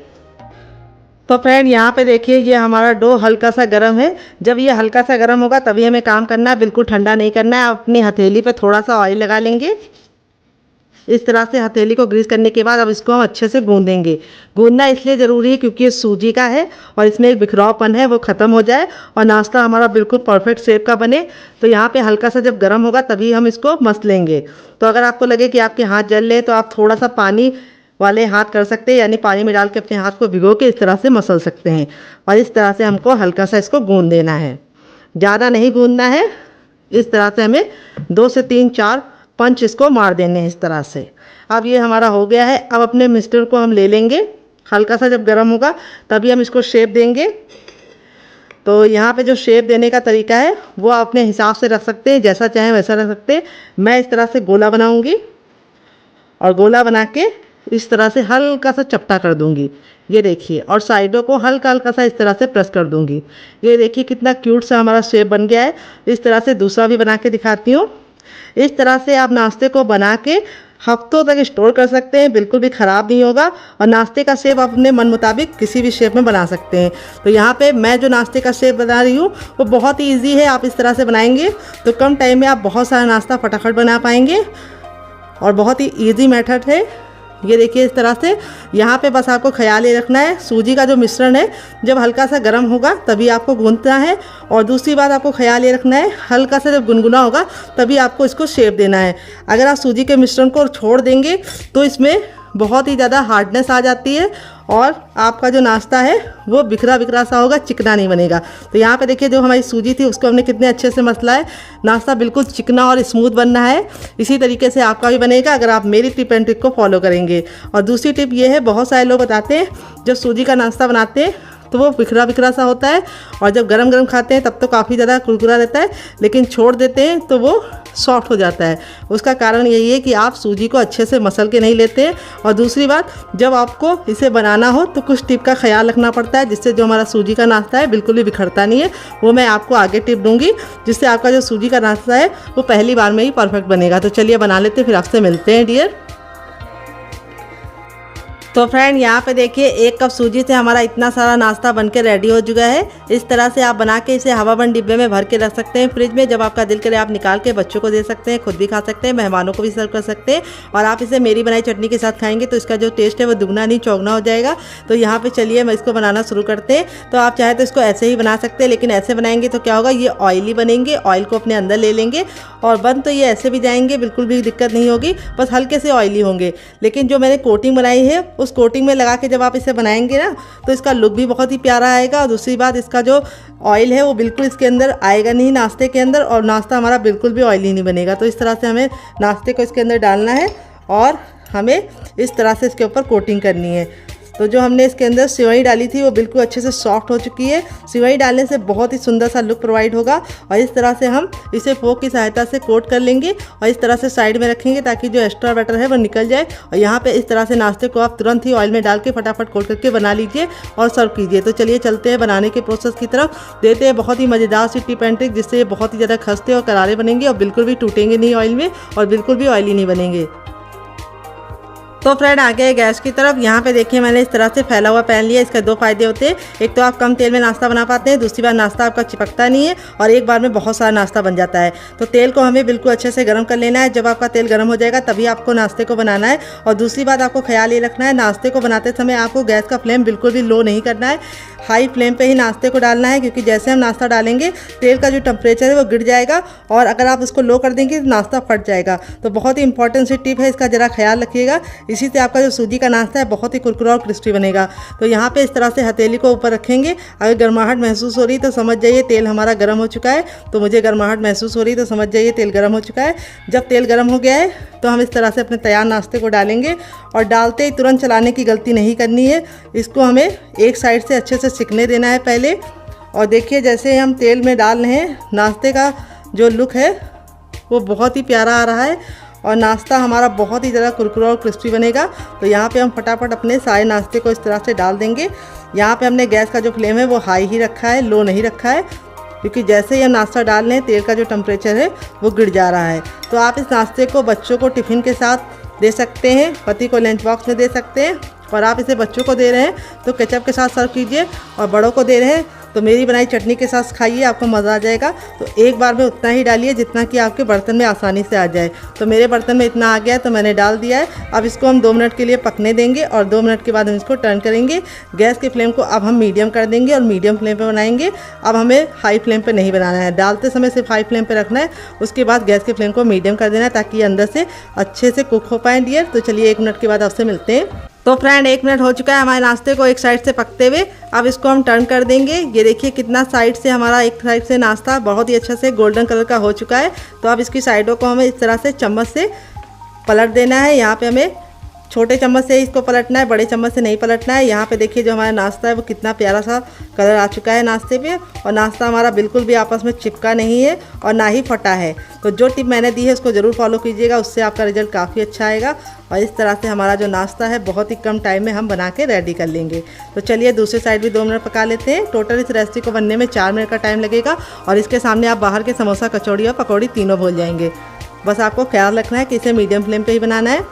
तो फ्रेंड यहाँ पे देखिए ये हमारा डो हल्का सा गर्म है। जब ये हल्का सा गर्म होगा तभी हमें काम करना है, बिल्कुल ठंडा नहीं करना है। अपनी हथेली पे थोड़ा सा ऑयल लगा लेंगे। इस तरह से हथेली को ग्रीस करने के बाद अब इसको हम अच्छे से गूंदेंगे। गूंदना इसलिए ज़रूरी है क्योंकि ये सूजी का है और इसमें एक बिखरावपन है वो ख़त्म हो जाए और नाश्ता हमारा बिल्कुल परफेक्ट शेप का बने। तो यहाँ पे हल्का सा जब गर्म होगा तभी हम इसको मस लेंगे। तो अगर आपको लगे कि आपके हाथ जल रहे तो आप थोड़ा सा पानी वाले हाथ कर सकते हैं, यानी पानी में डाल के अपने हाथ को भिगो के इस तरह से मसल सकते हैं। और इस तरह से हमको हल्का सा इसको गूंद देना है, ज़्यादा नहीं गूंदना है। इस तरह से हमें 2 से 3-4 पंच इसको मार देने हैं इस तरह से। अब ये हमारा हो गया है। अब अपने मिक्सचर को हम ले लेंगे। हल्का सा जब गर्म होगा तभी हम इसको शेप देंगे। तो यहाँ पे जो शेप देने का तरीका है वो आप अपने हिसाब से रख सकते हैं, जैसा चाहें वैसा रख सकते हैं। मैं इस तरह से गोला बनाऊंगी और गोला बना के इस तरह से हल्का सा चपटा कर दूंगी, ये देखिए, और साइडों को हल्का हल्का सा इस तरह से प्रेस कर दूंगी। ये देखिए कितना क्यूट सा हमारा शेप बन गया है। इस तरह से दूसरा भी बना के दिखाती हूँ। इस तरह से आप नाश्ते को बना के हफ्तों तक स्टोर कर सकते हैं, बिल्कुल भी ख़राब नहीं होगा। और नाश्ते का शेप आप अपने मन मुताबिक किसी भी शेप में बना सकते हैं। तो यहाँ पे मैं जो नाश्ते का शेप बना रही हूँ वो बहुत ही ईजी है। आप इस तरह से बनाएंगे तो कम टाइम में आप बहुत सारा नाश्ता फटाफट बना पाएंगे और बहुत ही ईजी मेथड है। ये देखिए इस तरह से। यहाँ पे बस आपको ख्याल ये रखना है, सूजी का जो मिश्रण है जब हल्का सा गर्म होगा तभी आपको गूंथना है। और दूसरी बात आपको ख्याल ये रखना है, हल्का सा जब गुनगुना होगा तभी आपको इसको शेप देना है। अगर आप सूजी के मिश्रण को छोड़ देंगे तो इसमें बहुत ही ज़्यादा हार्डनेस आ जाती है और आपका जो नाश्ता है वो बिखरा बिखरा सा होगा, चिकना नहीं बनेगा। तो यहाँ पे देखिए जो हमारी सूजी थी उसको हमने कितने अच्छे से मसला है। नाश्ता बिल्कुल चिकना और स्मूथ बनना है। इसी तरीके से आपका भी बनेगा अगर आप मेरी टिप एंड ट्रिक को फॉलो करेंगे। और दूसरी टिप ये है, बहुत सारे लोग बताते हैं जब सूजी का नाश्ता बनाते हैं तो वो बिखरा बिखरा सा होता है और जब गरम गरम खाते हैं तब तो काफ़ी ज़्यादा कुरकुरा रहता है, लेकिन छोड़ देते हैं तो वो सॉफ्ट हो जाता है। उसका कारण यही है कि आप सूजी को अच्छे से मसल के नहीं लेते हैं। और दूसरी बात, जब आपको इसे बनाना हो तो कुछ टिप का ख्याल रखना पड़ता है जिससे जो हमारा सूजी का नाश्ता है बिल्कुल भी बिखरता नहीं है। वो मैं आपको आगे टिप दूंगी जिससे आपका जो सूजी का नाश्ता है वो पहली बार में ही परफेक्ट बनेगा। तो चलिए बना लेते हैं, फिर आपसे मिलते हैं डियर। तो फ्रेंड यहाँ पे देखिए 1 कप सूजी से हमारा इतना सारा नाश्ता बनके रेडी हो चुका है। इस तरह से आप बना के इसे हवाबंद डिब्बे में भर के रख सकते हैं फ्रिज में। जब आपका दिल करे आप निकाल के बच्चों को दे सकते हैं, खुद भी खा सकते हैं, मेहमानों को भी सर्व कर सकते हैं। और आप इसे मेरी बनाई चटनी के साथ खाएंगे तो इसका जो टेस्ट है वो दुगना नहीं चौगुना हो जाएगा। तो यहाँ पर चलिए मैं इसको बनाना शुरू करते हैं। तो आप चाहे तो इसको ऐसे ही बना सकते हैं, लेकिन ऐसे बनाएंगे तो क्या होगा, ये ऑयली बनेंगे, ऑयल को अपने अंदर ले लेंगे और बन तो ये ऐसे भी जाएंगे, बिल्कुल भी दिक्कत नहीं होगी, बस हल्के से ऑयली होंगे। लेकिन जो मैंने कोटिंग बनाई है उस कोटिंग में लगा जब आप इसे बनाएंगे ना तो इसका लुक भी बहुत ही प्यारा आएगा। और दूसरी बात, इसका जो ऑयल है वो बिल्कुल इसके अंदर आएगा नहीं नाश्ते के अंदर, और नाश्ता हमारा बिल्कुल भी ऑयली नहीं बनेगा। तो इस तरह से हमें नाश्ते को इसके अंदर डालना है और हमें इस तरह से इसके ऊपर कोटिंग करनी है। तो जो हमने इसके अंदर सेवई डाली थी वो बिल्कुल अच्छे से सॉफ्ट हो चुकी है। सेवई डालने से बहुत ही सुंदर सा लुक प्रोवाइड होगा। और इस तरह से हम इसे फोक की सहायता से कोट कर लेंगे और इस तरह से साइड में रखेंगे ताकि जो एक्स्ट्रा बैटर है वो निकल जाए। और यहाँ पे इस तरह से नाश्ते को आप तुरंत ही ऑयल में डाल के फटाफट कोट करके बना लीजिए और सर्व कीजिए। तो चलिए चलते हैं बनाने के प्रोसेस की तरफ, देते हैं बहुत ही मज़ेदार सी टिप एंड ट्रिक जिससे ये बहुत ही ज़्यादा खस्ते और करारे बनेंगे और बिल्कुल भी टूटेंगे नहीं ऑयल में और बिल्कुल भी ऑयली नहीं बनेंगे। तो फ्रेंड आ गए गैस की तरफ। यहाँ पे देखिए मैंने इस तरह से फैला हुआ पैन लिया। इसके 2 फ़ायदे होते हैं, एक तो आप कम तेल में नाश्ता बना पाते हैं, दूसरी बार नाश्ता आपका चिपकता नहीं है और एक बार में बहुत सारा नाश्ता बन जाता है। तो तेल को हमें बिल्कुल अच्छे से गर्म कर लेना है। जब आपका तेल गर्म हो जाएगा तभी आपको नाश्ते को बनाना है। और दूसरी बात आपको ख्याल ये रखना है, नाश्ते को बनाते समय आपको गैस का फ्लेम बिल्कुल भी लो नहीं करना है, हाई फ्लेम पे ही नाश्ते को डालना है, क्योंकि जैसे हम नाश्ता डालेंगे तेल का जो टेम्परेचर है वो गिर जाएगा और अगर आप उसको लो कर देंगे तो नाश्ता फट जाएगा। तो बहुत ही इंपॉर्टेंट सी टिप है, इसका ज़रा ख्याल रखिएगा। इसी से आपका जो सूजी का नाश्ता है बहुत ही कुरकुरा और क्रिस्पी बनेगा। तो यहाँ पे इस तरह से हथेली को ऊपर रखेंगे। अगर गर्माहट महसूस हो रही तो समझ जाइए तेल हमारा गर्म हो चुका है। तो मुझे गर्माहट महसूस हो रही तो समझ जाइए तेल गर्म हो चुका है। जब तेल गर्म हो गया है तो हम इस तरह से अपने तैयार नाश्ते को डालेंगे और डालते ही तुरंत चलाने की गलती नहीं करनी है। इसको हमें एक साइड से अच्छे से सिकने देना है पहले। और देखिए जैसे हम तेल में डाल रहे हैं, नाश्ते का जो लुक है वो बहुत ही प्यारा आ रहा है और नाश्ता हमारा बहुत ही ज़्यादा कुरकुरा और क्रिस्पी बनेगा। तो यहाँ पे हम फटाफट अपने सारे नाश्ते को इस तरह से डाल देंगे। यहाँ पे हमने गैस का जो फ्लेम है वो हाई ही रखा है, लो नहीं रखा है, क्योंकि जैसे ही हम नाश्ता डाल रहे हैं तेल का जो टेम्परेचर है वो गिर जा रहा है। तो आप इस नाश्ते को बच्चों को टिफ़िन के साथ दे सकते हैं, पति को लंच बॉक्स में दे सकते हैं, और आप इसे बच्चों को दे रहे हैं तो केचप के साथ सर्व कीजिए, और बड़ों को दे रहे हैं तो मेरी बनाई चटनी के साथ खाइए, आपको मज़ा आ जाएगा। तो एक बार में उतना ही डालिए जितना कि आपके बर्तन में आसानी से आ जाए। तो मेरे बर्तन में इतना आ गया है तो मैंने डाल दिया है। अब इसको हम 2 मिनट के लिए पकने देंगे और 2 मिनट के बाद हम इसको टर्न करेंगे। गैस के फ्लेम को अब हम मीडियम कर देंगे और मीडियम फ्लेम पे बनाएंगे। अब हमें हाई फ्लेम पे नहीं बनाना है, डालते समय सिर्फ हाई फ्लेम पे रखना है, उसके बाद गैस के फ्लेम को मीडियम कर देना है ताकि ये अंदर से अच्छे से कुक हो पाए डियर। तो चलिए 1 मिनट के बाद आपसे मिलते हैं। तो फ्रेंड 1 मिनट हो चुका है हमारे नाश्ते को एक साइड से पकते हुए। अब इसको हम टर्न कर देंगे। ये देखिए कितना साइड से हमारा एक साइड से नाश्ता बहुत ही अच्छा से गोल्डन कलर का हो चुका है। तो अब इसकी साइडों को हमें इस तरह से चम्मच से पलट देना है। यहाँ पे हमें छोटे चम्मच से ही इसको पलटना है, बड़े चम्मच से नहीं पलटना है। यहाँ पे देखिए जो हमारा नाश्ता है वो कितना प्यारा सा कलर आ चुका है नाश्ते पे, और नाश्ता हमारा बिल्कुल भी आपस में चिपका नहीं है और ना ही फटा है। तो जो टिप मैंने दी है उसको ज़रूर फॉलो कीजिएगा, उससे आपका रिजल्ट काफ़ी अच्छा आएगा। और इस तरह से हमारा जो नाश्ता है बहुत ही कम टाइम में हम बना के रेडी कर लेंगे। तो चलिए दूसरी साइड भी 2 मिनट पका लेते हैं। टोटल इस रेसिपी को बनने में 4 मिनट का टाइम लगेगा, और इसके सामने आप बाहर के समोसा, कचौड़ी और पकौड़ी तीनों भूल जाएंगे। बस आपको ख्याल रखना है कि इसे मीडियम फ्लेम पे ही बनाना है।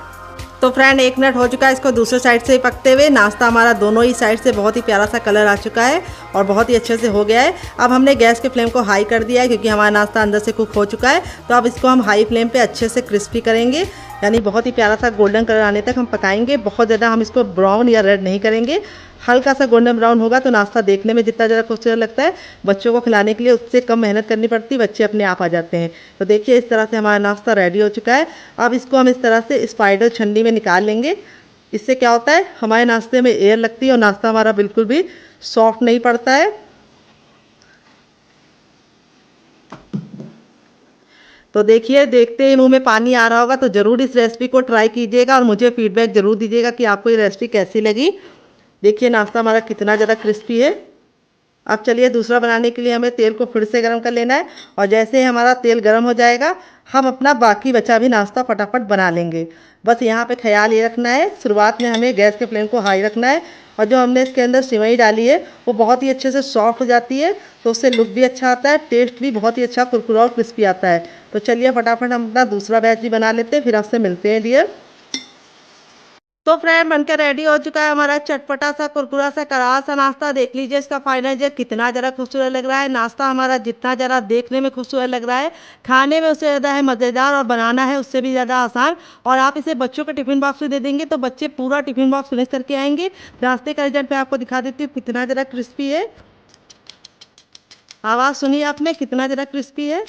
तो फ्रेंड 1 मिनट हो चुका है इसको दूसरे साइड से पकते हुए। नाश्ता हमारा दोनों ही साइड से बहुत ही प्यारा सा कलर आ चुका है और बहुत ही अच्छे से हो गया है। अब हमने गैस के फ्लेम को हाई कर दिया है क्योंकि हमारा नाश्ता अंदर से कुक हो चुका है। तो अब इसको हम हाई फ्लेम पे अच्छे से क्रिस्पी करेंगे, यानी बहुत ही प्यारा सा गोल्डन कलर आने तक हम पकाएंगे। बहुत ज़्यादा हम इसको ब्राउन या रेड नहीं करेंगे, हल्का सा गोल्डन ब्राउन होगा तो नाश्ता देखने में जितना ज़्यादा खूबसूरत लगता है, बच्चों को खिलाने के लिए उससे कम मेहनत करनी पड़ती, बच्चे अपने आप आ जाते हैं। तो देखिए इस तरह से हमारा नाश्ता रेडी हो चुका है। अब इसको हम इस तरह से स्पाइडर छन्नी में निकाल लेंगे। इससे क्या होता है, हमारे नाश्ते में एयर लगती है और नाश्ता हमारा बिल्कुल भी सॉफ्ट नहीं पड़ता है। तो देखिए देखते ही मुंह में पानी आ रहा होगा, तो ज़रूर इस रेसिपी को ट्राई कीजिएगा और मुझे फीडबैक ज़रूर दीजिएगा कि आपको ये रेसिपी कैसी लगी। देखिए नाश्ता हमारा कितना ज़्यादा क्रिस्पी है। अब चलिए दूसरा बनाने के लिए हमें तेल को फिर से गर्म कर लेना है, और जैसे ही हमारा तेल गर्म हो जाएगा हम अपना बाकी बचा भी नाश्ता फटाफट बना लेंगे। बस यहाँ पे ख्याल ये रखना है, शुरुआत में हमें गैस के फ्लेम को हाई रखना है, और जो हमने इसके अंदर सिवई डाली है वो बहुत ही अच्छे से सॉफ्ट हो जाती है, तो उससे लुक भी अच्छा आता है, टेस्ट भी बहुत ही अच्छा कुरकुरा और क्रिस्पी आता है। तो चलिए फटाफट हम अपना दूसरा बैच भी बना लेते हैं, फिर आपसे मिलते हैं डियर। तो फ्रेंड बनकर रेडी हो चुका है हमारा चटपटा सा कुरकुरा सा करारा सा नाश्ता। देख लीजिए इसका फाइनल रिजल्ट कितना ज़रा खूबसूरत लग रहा है। नाश्ता हमारा जितना ज़रा देखने में खूबसूरत लग रहा है, खाने में उससे ज़्यादा है मज़ेदार, और बनाना है उससे भी ज़्यादा आसान। और आप इसे बच्चों के टिफिन बॉक्स में दे देंगे तो बच्चे पूरा टिफिन बॉक्स फिनिश करके आएंगे। नाश्ते का रिजल्ट मैं आपको दिखा देती हूँ कितना ज़रा क्रिस्पी है। आवाज़ सुनिए आपने, कितना ज़रा क्रिस्पी है,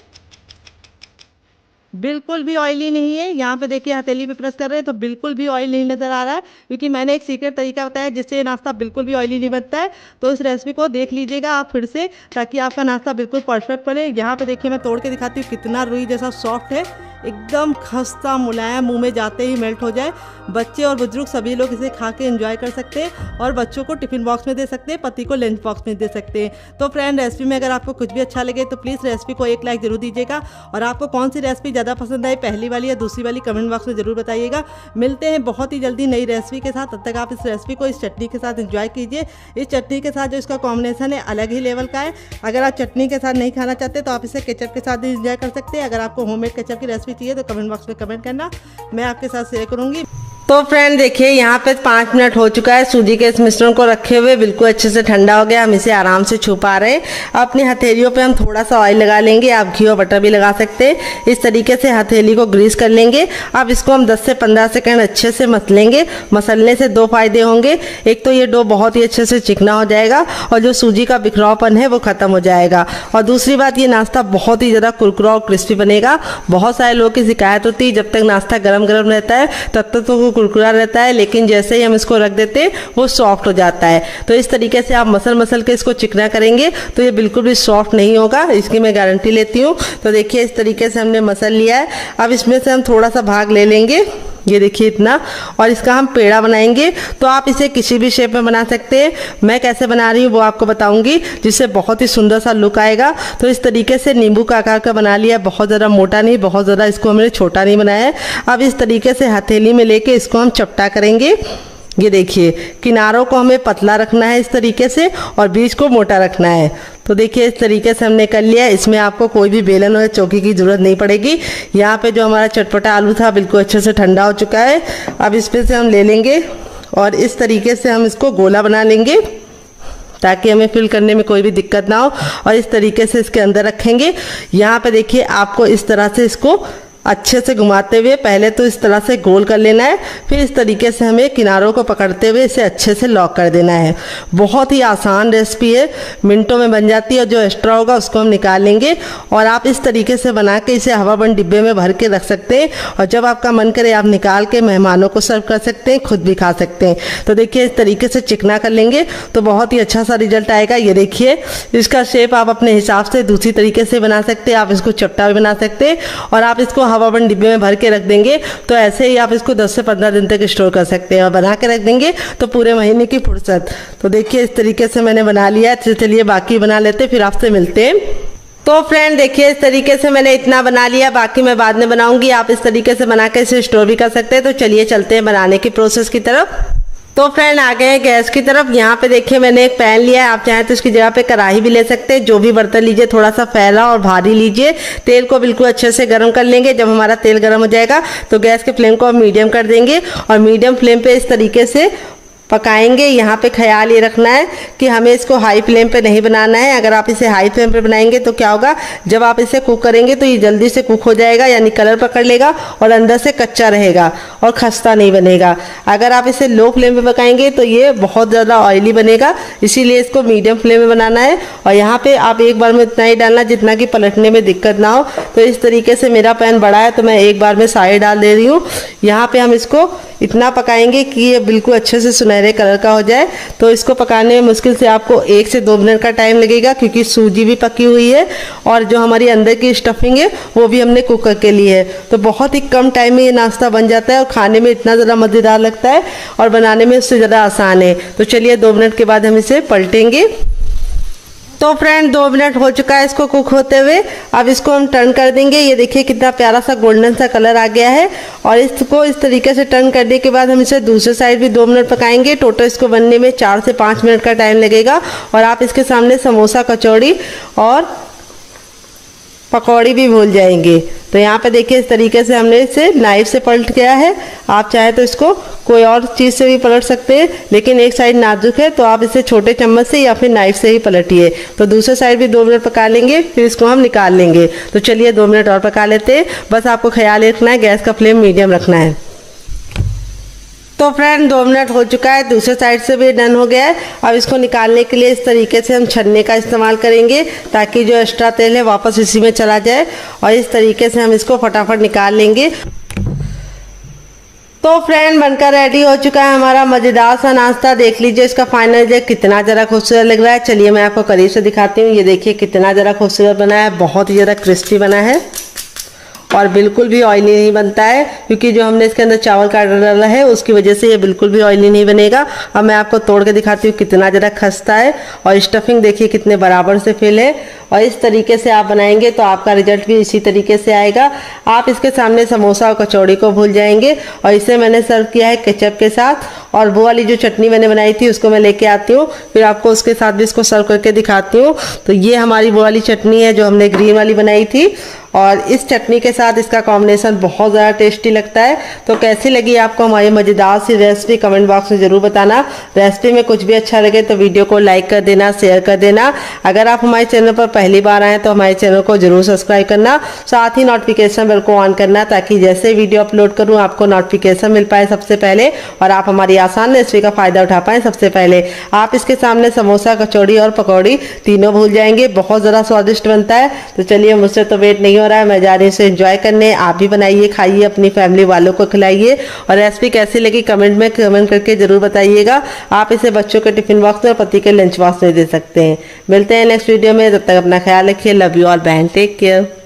बिल्कुल भी ऑयली नहीं है। यहाँ पे देखिए हथेली पे प्रेस कर रहे हैं तो बिल्कुल भी ऑयल नहीं नज़र आ रहा है, क्योंकि मैंने एक सीक्रेट तरीका बताया जिससे नाश्ता बिल्कुल भी ऑयली नहीं बनता है। तो इस रेसिपी को देख लीजिएगा आप फिर से, ताकि आपका नाश्ता बिल्कुल परफेक्ट बने। यहाँ पे देखिए मैं तोड़ के दिखाती हूँ कितना रुई जैसा सॉफ्ट है, एकदम खस्ता मुलायम, मुंह में जाते ही मेल्ट हो जाए। बच्चे और बुजुर्ग सभी लोग इसे खा के एंजॉय कर सकते हैं, और बच्चों को टिफिन बॉक्स में दे सकते हैं, पति को लंच बॉक्स में दे सकते हैं। तो फ्रेंड रेसिपी में अगर आपको कुछ भी अच्छा लगे तो प्लीज़ रेसिपी को 1 लाइक जरूर दीजिएगा, और आपको कौन सी रेसिपी ज़्यादा पसंद आई, पहली वाली या दूसरी वाली, कमेंट बॉक्स में ज़रूर बताइएगा। मिलते हैं बहुत ही जल्दी नई रेसिपी के साथ, तब तक आप इस रेसिपी को इस चटनी के साथ एंजॉय कीजिए। इस चटनी के साथ जो इसका कॉम्बिनेशन है अलग ही लेवल का है। अगर आप चटनी के साथ नहीं खाना चाहते तो आप इसे केचप के साथ भी एंजॉय कर सकते हैं। अगर आपको होममेड केचप की रेसिपी चाहिए तो कमेंट बॉक्स में कमेंट करना, मैं आपके साथ शेयर करूंगी। तो फ्रेंड देखिए यहाँ पे 5 मिनट हो चुका है सूजी के इस मिश्रण को रखे हुए, बिल्कुल अच्छे से ठंडा हो गया। हम इसे आराम से छू पा रहे हैं। अपनी हथेलियों पे हम थोड़ा सा ऑयल लगा लेंगे, आप घी और बटर भी लगा सकते हैं। इस तरीके से हथेली को ग्रीस कर लेंगे। अब इसको हम 10 से 15 सेकंड अच्छे से मसलेंगे। मसलने से 2 फायदे होंगे, एक तो ये डो बहुत ही अच्छे से चिकना हो जाएगा और जो सूजी का बिखरावपन है वो खत्म हो जाएगा, और दूसरी बात ये नाश्ता बहुत ही ज़्यादा कुरकुरा और क्रिस्पी बनेगा। बहुत सारे लोगों की शिकायत होती है जब तक नाश्ता गर्म गर्म रहता है तब तक तो वो कुरकुरा रहता है, लेकिन जैसे ही हम इसको रख देते हैं वो सॉफ्ट हो जाता है। तो इस तरीके से आप मसल के इसको चिकना करेंगे तो ये बिल्कुल भी सॉफ्ट नहीं होगा, इसकी मैं गारंटी लेती हूँ। तो देखिए इस तरीके से हमने मसल लिया है। अब इसमें से हम थोड़ा सा भाग ले लेंगे, ये देखिए इतना, और इसका हम पेड़ा बनाएंगे। तो आप इसे किसी भी शेप में बना सकते हैं। मैं कैसे बना रही हूँ वो आपको बताऊंगी, जिससे बहुत ही सुंदर सा लुक आएगा। तो इस तरीके से नींबू का आकार का बना लिया, बहुत ज़्यादा मोटा नहीं, बहुत ज़्यादा इसको हमने छोटा नहीं बनाया है। अब इस तरीके से हथेली में लेके इसको हम चपटा करेंगे। ये देखिए किनारों को हमें पतला रखना है इस तरीके से, और बीच को मोटा रखना है। तो देखिए इस तरीके से हमने कर लिया। इसमें आपको कोई भी बेलन और चौकी की ज़रूरत नहीं पड़ेगी। यहाँ पे जो हमारा चटपटा आलू था बिल्कुल अच्छे से ठंडा हो चुका है। अब इसमें से हम ले लेंगे और इस तरीके से हम इसको गोला बना लेंगे, ताकि हमें फिल करने में कोई भी दिक्कत ना हो, और इस तरीके से इसके अंदर रखेंगे। यहाँ पे देखिए आपको इस तरह से इसको अच्छे से घुमाते हुए पहले तो इस तरह से गोल कर लेना है, फिर इस तरीके से हमें किनारों को पकड़ते हुए इसे अच्छे से लॉक कर देना है। बहुत ही आसान रेसिपी है, मिनटों में बन जाती है, और जो एक्स्ट्रा होगा उसको हम निकाल लेंगे। और आप इस तरीके से बना के इसे हवाबंद डिब्बे में भर के रख सकते हैं, और जब आपका मन करे आप निकाल के मेहमानों को सर्व कर सकते हैं, खुद भी खा सकते हैं। तो देखिए इस तरीके से चिकना कर लेंगे तो बहुत ही अच्छा सा रिजल्ट आएगा। ये देखिए इसका शेप आप अपने हिसाब से दूसरी तरीके से बना सकते हैं, आप इसको चपटा भी बना सकते हैं, और आप इसको हवाबंद डिब्बे में भर के रख देंगे तो ऐसे ही आप इसको 10 से 15 दिन तक स्टोर कर सकते हैं, और बना के रख देंगे तो पूरे महीने की फुर्सत। तो देखिए इस तरीके से मैंने बना लिया है। तो चलिए बाकी बना लेते, फिर आपसे मिलते हैं। तो फ्रेंड देखिए इस तरीके से मैंने इतना बना लिया, बाकी मैं बाद में बनाऊंगी। आप इस तरीके से बना के इसे स्टोर भी कर सकते हैं। तो चलिए चलते हैं बनाने की प्रोसेस की तरफ। तो फ्रेंड आ गए हैं गैस की तरफ। यहाँ पे देखिए मैंने एक पैन लिया है, आप चाहें तो इसकी जगह पे कढ़ाई भी ले सकते हैं। जो भी बर्तन लीजिए थोड़ा सा फैला और भारी लीजिए। तेल को बिल्कुल अच्छे से गर्म कर लेंगे। जब हमारा तेल गर्म हो जाएगा तो गैस के फ्लेम को हम मीडियम कर देंगे और मीडियम फ्लेम पे इस तरीके से पकाएंगे। यहाँ पे ख्याल ये रखना है कि हमें इसको हाई फ्लेम पे नहीं बनाना है। अगर आप इसे हाई फ्लेम पे बनाएंगे तो क्या होगा, जब आप इसे कुक करेंगे तो ये जल्दी से कुक हो जाएगा, यानी कलर पकड़ लेगा और अंदर से कच्चा रहेगा और खस्ता नहीं बनेगा। अगर आप इसे लो फ्लेम पे पकाएंगे तो ये बहुत ज़्यादा ऑयली बनेगा, इसीलिए इसको मीडियम फ्लेम में बनाना है। और यहाँ पे आप एक बार में इतना ही डालना जितना कि पलटने में दिक्कत ना हो। तो इस तरीके से मेरा पैन बड़ा है तो मैं एक बार में सारे डाल दे रही हूँ। यहाँ पे हम इसको इतना पकाएंगे कि ये बिल्कुल अच्छे से सुनहरे कलर का हो जाए। तो इसको पकाने में मुश्किल से आपको 1 से 2 मिनट का टाइम लगेगा, क्योंकि सूजी भी पकी हुई है और जो हमारी अंदर की स्टफिंग है वो भी हमने कुक करके ली है। तो बहुत ही कम टाइम में ये नाश्ता बन जाता है और खाने में इतना ज़्यादा मज़ेदार लगता है और बनाने में उससे ज़्यादा आसान है। तो चलिए 2 मिनट के बाद हम इसे पलटेंगे। तो फ्रेंड 2 मिनट हो चुका है इसको कुक होते हुए। अब इसको हम टर्न कर देंगे। ये देखिए कितना प्यारा सा गोल्डन सा कलर आ गया है। और इसको इस तरीके से टर्न करने के बाद हम इसे दूसरे साइड भी 2 मिनट पकाएंगे। टोटल इसको बनने में 4 से 5 मिनट का टाइम लगेगा। और आप इसके सामने समोसा, कचौड़ी और पकौड़ी भी भूल जाएंगे। तो यहाँ पे देखिए इस तरीके से हमने इसे नाइफ से पलट गया है। आप चाहे तो इसको कोई और चीज़ से भी पलट सकते हैं, लेकिन एक साइड नाजुक है तो आप इसे छोटे चम्मच से या फिर नाइफ से ही पलटिए। तो दूसरे साइड भी 2 मिनट पका लेंगे, फिर इसको हम निकाल लेंगे। तो चलिए 2 मिनट और पका लेते हैं। बस आपको ख्याल रखना है गैस का फ्लेम मीडियम रखना है। तो फ्रेंड 2 मिनट हो चुका है, दूसरे साइड से भी डन हो गया है। अब इसको निकालने के लिए इस तरीके से हम छन्ने का इस्तेमाल करेंगे ताकि जो एक्स्ट्रा तेल है वापस इसी में चला जाए। और इस तरीके से हम इसको फटाफट निकाल लेंगे। तो फ्रेंड बनकर रेडी हो चुका है हमारा मज़ेदार सा नाश्ता। देख लीजिए इसका फाइनल रिजल्ट कितना ज़रा खूबसूरत लग रहा है। चलिए मैं आपको करीब से दिखाती हूँ। ये देखिए कितना ज़रा खूबसूरत बना है, बहुत ही ज़्यादा क्रिस्पी बना है और बिल्कुल भी ऑयली नहीं बनता है, क्योंकि जो हमने इसके अंदर चावल का आटा डाला है उसकी वजह से ये बिल्कुल भी ऑयली नहीं बनेगा। अब मैं आपको तोड़ के दिखाती हूँ कितना ज़रा खस्ता है और स्टफिंग देखिए कितने बराबर से फिल है। और इस तरीके से आप बनाएंगे तो आपका रिजल्ट भी इसी तरीके से आएगा। आप इसके सामने समोसा और कचौड़ी को भूल जाएंगे। और इसे मैंने सर्व किया है केचप के साथ, और वो वाली जो चटनी मैंने बनाई थी उसको मैं लेके आती हूँ, फिर आपको उसके साथ भी इसको सर्व करके दिखाती हूँ। तो ये हमारी वो वाली चटनी है जो हमने ग्रीन वाली बनाई थी, और इस चटनी के साथ इसका कॉम्बिनेशन बहुत ज़्यादा टेस्टी लगता है। तो कैसी लगी आपको हमारी मज़ेदार सी रेसिपी कमेंट बॉक्स में ज़रूर बताना। रेसिपी में कुछ भी अच्छा लगे तो वीडियो को लाइक कर देना, शेयर कर देना। अगर आप हमारे चैनल पर पहली बार आएँ तो हमारे चैनल को जरूर सब्सक्राइब करना, साथ ही नोटिफिकेशन बेल को ऑन करना, ताकि जैसे वीडियो अपलोड करूँ आपको नोटिफिकेशन मिल पाए सबसे पहले और आप हमारी आसान रेसिपी का फ़ायदा उठा पाएँ सबसे पहले। आप इसके सामने समोसा, कचौड़ी और पकौड़ी तीनों भूल जाएंगे, बहुत ज़्यादा स्वादिष्ट बनता है। तो चलिए मुझसे तो वेट नहीं हो रहा है, मैं जा रही हूँ इसे एंजॉय करने। आप भी बनाइए, खाइए, अपनी फैमिली वालों को खिलाइए। और रेसिपी कैसी लगी कमेंट में कमेंट करके जरूर बताइएगा। आप इसे बच्चों के टिफिन बॉक्स में और पति के लंच बॉक्स में दे सकते हैं। मिलते हैं नेक्स्ट वीडियो में, तब तक अपना ख्याल रखिए। लव यू ऑल, बहन, टेक केयर।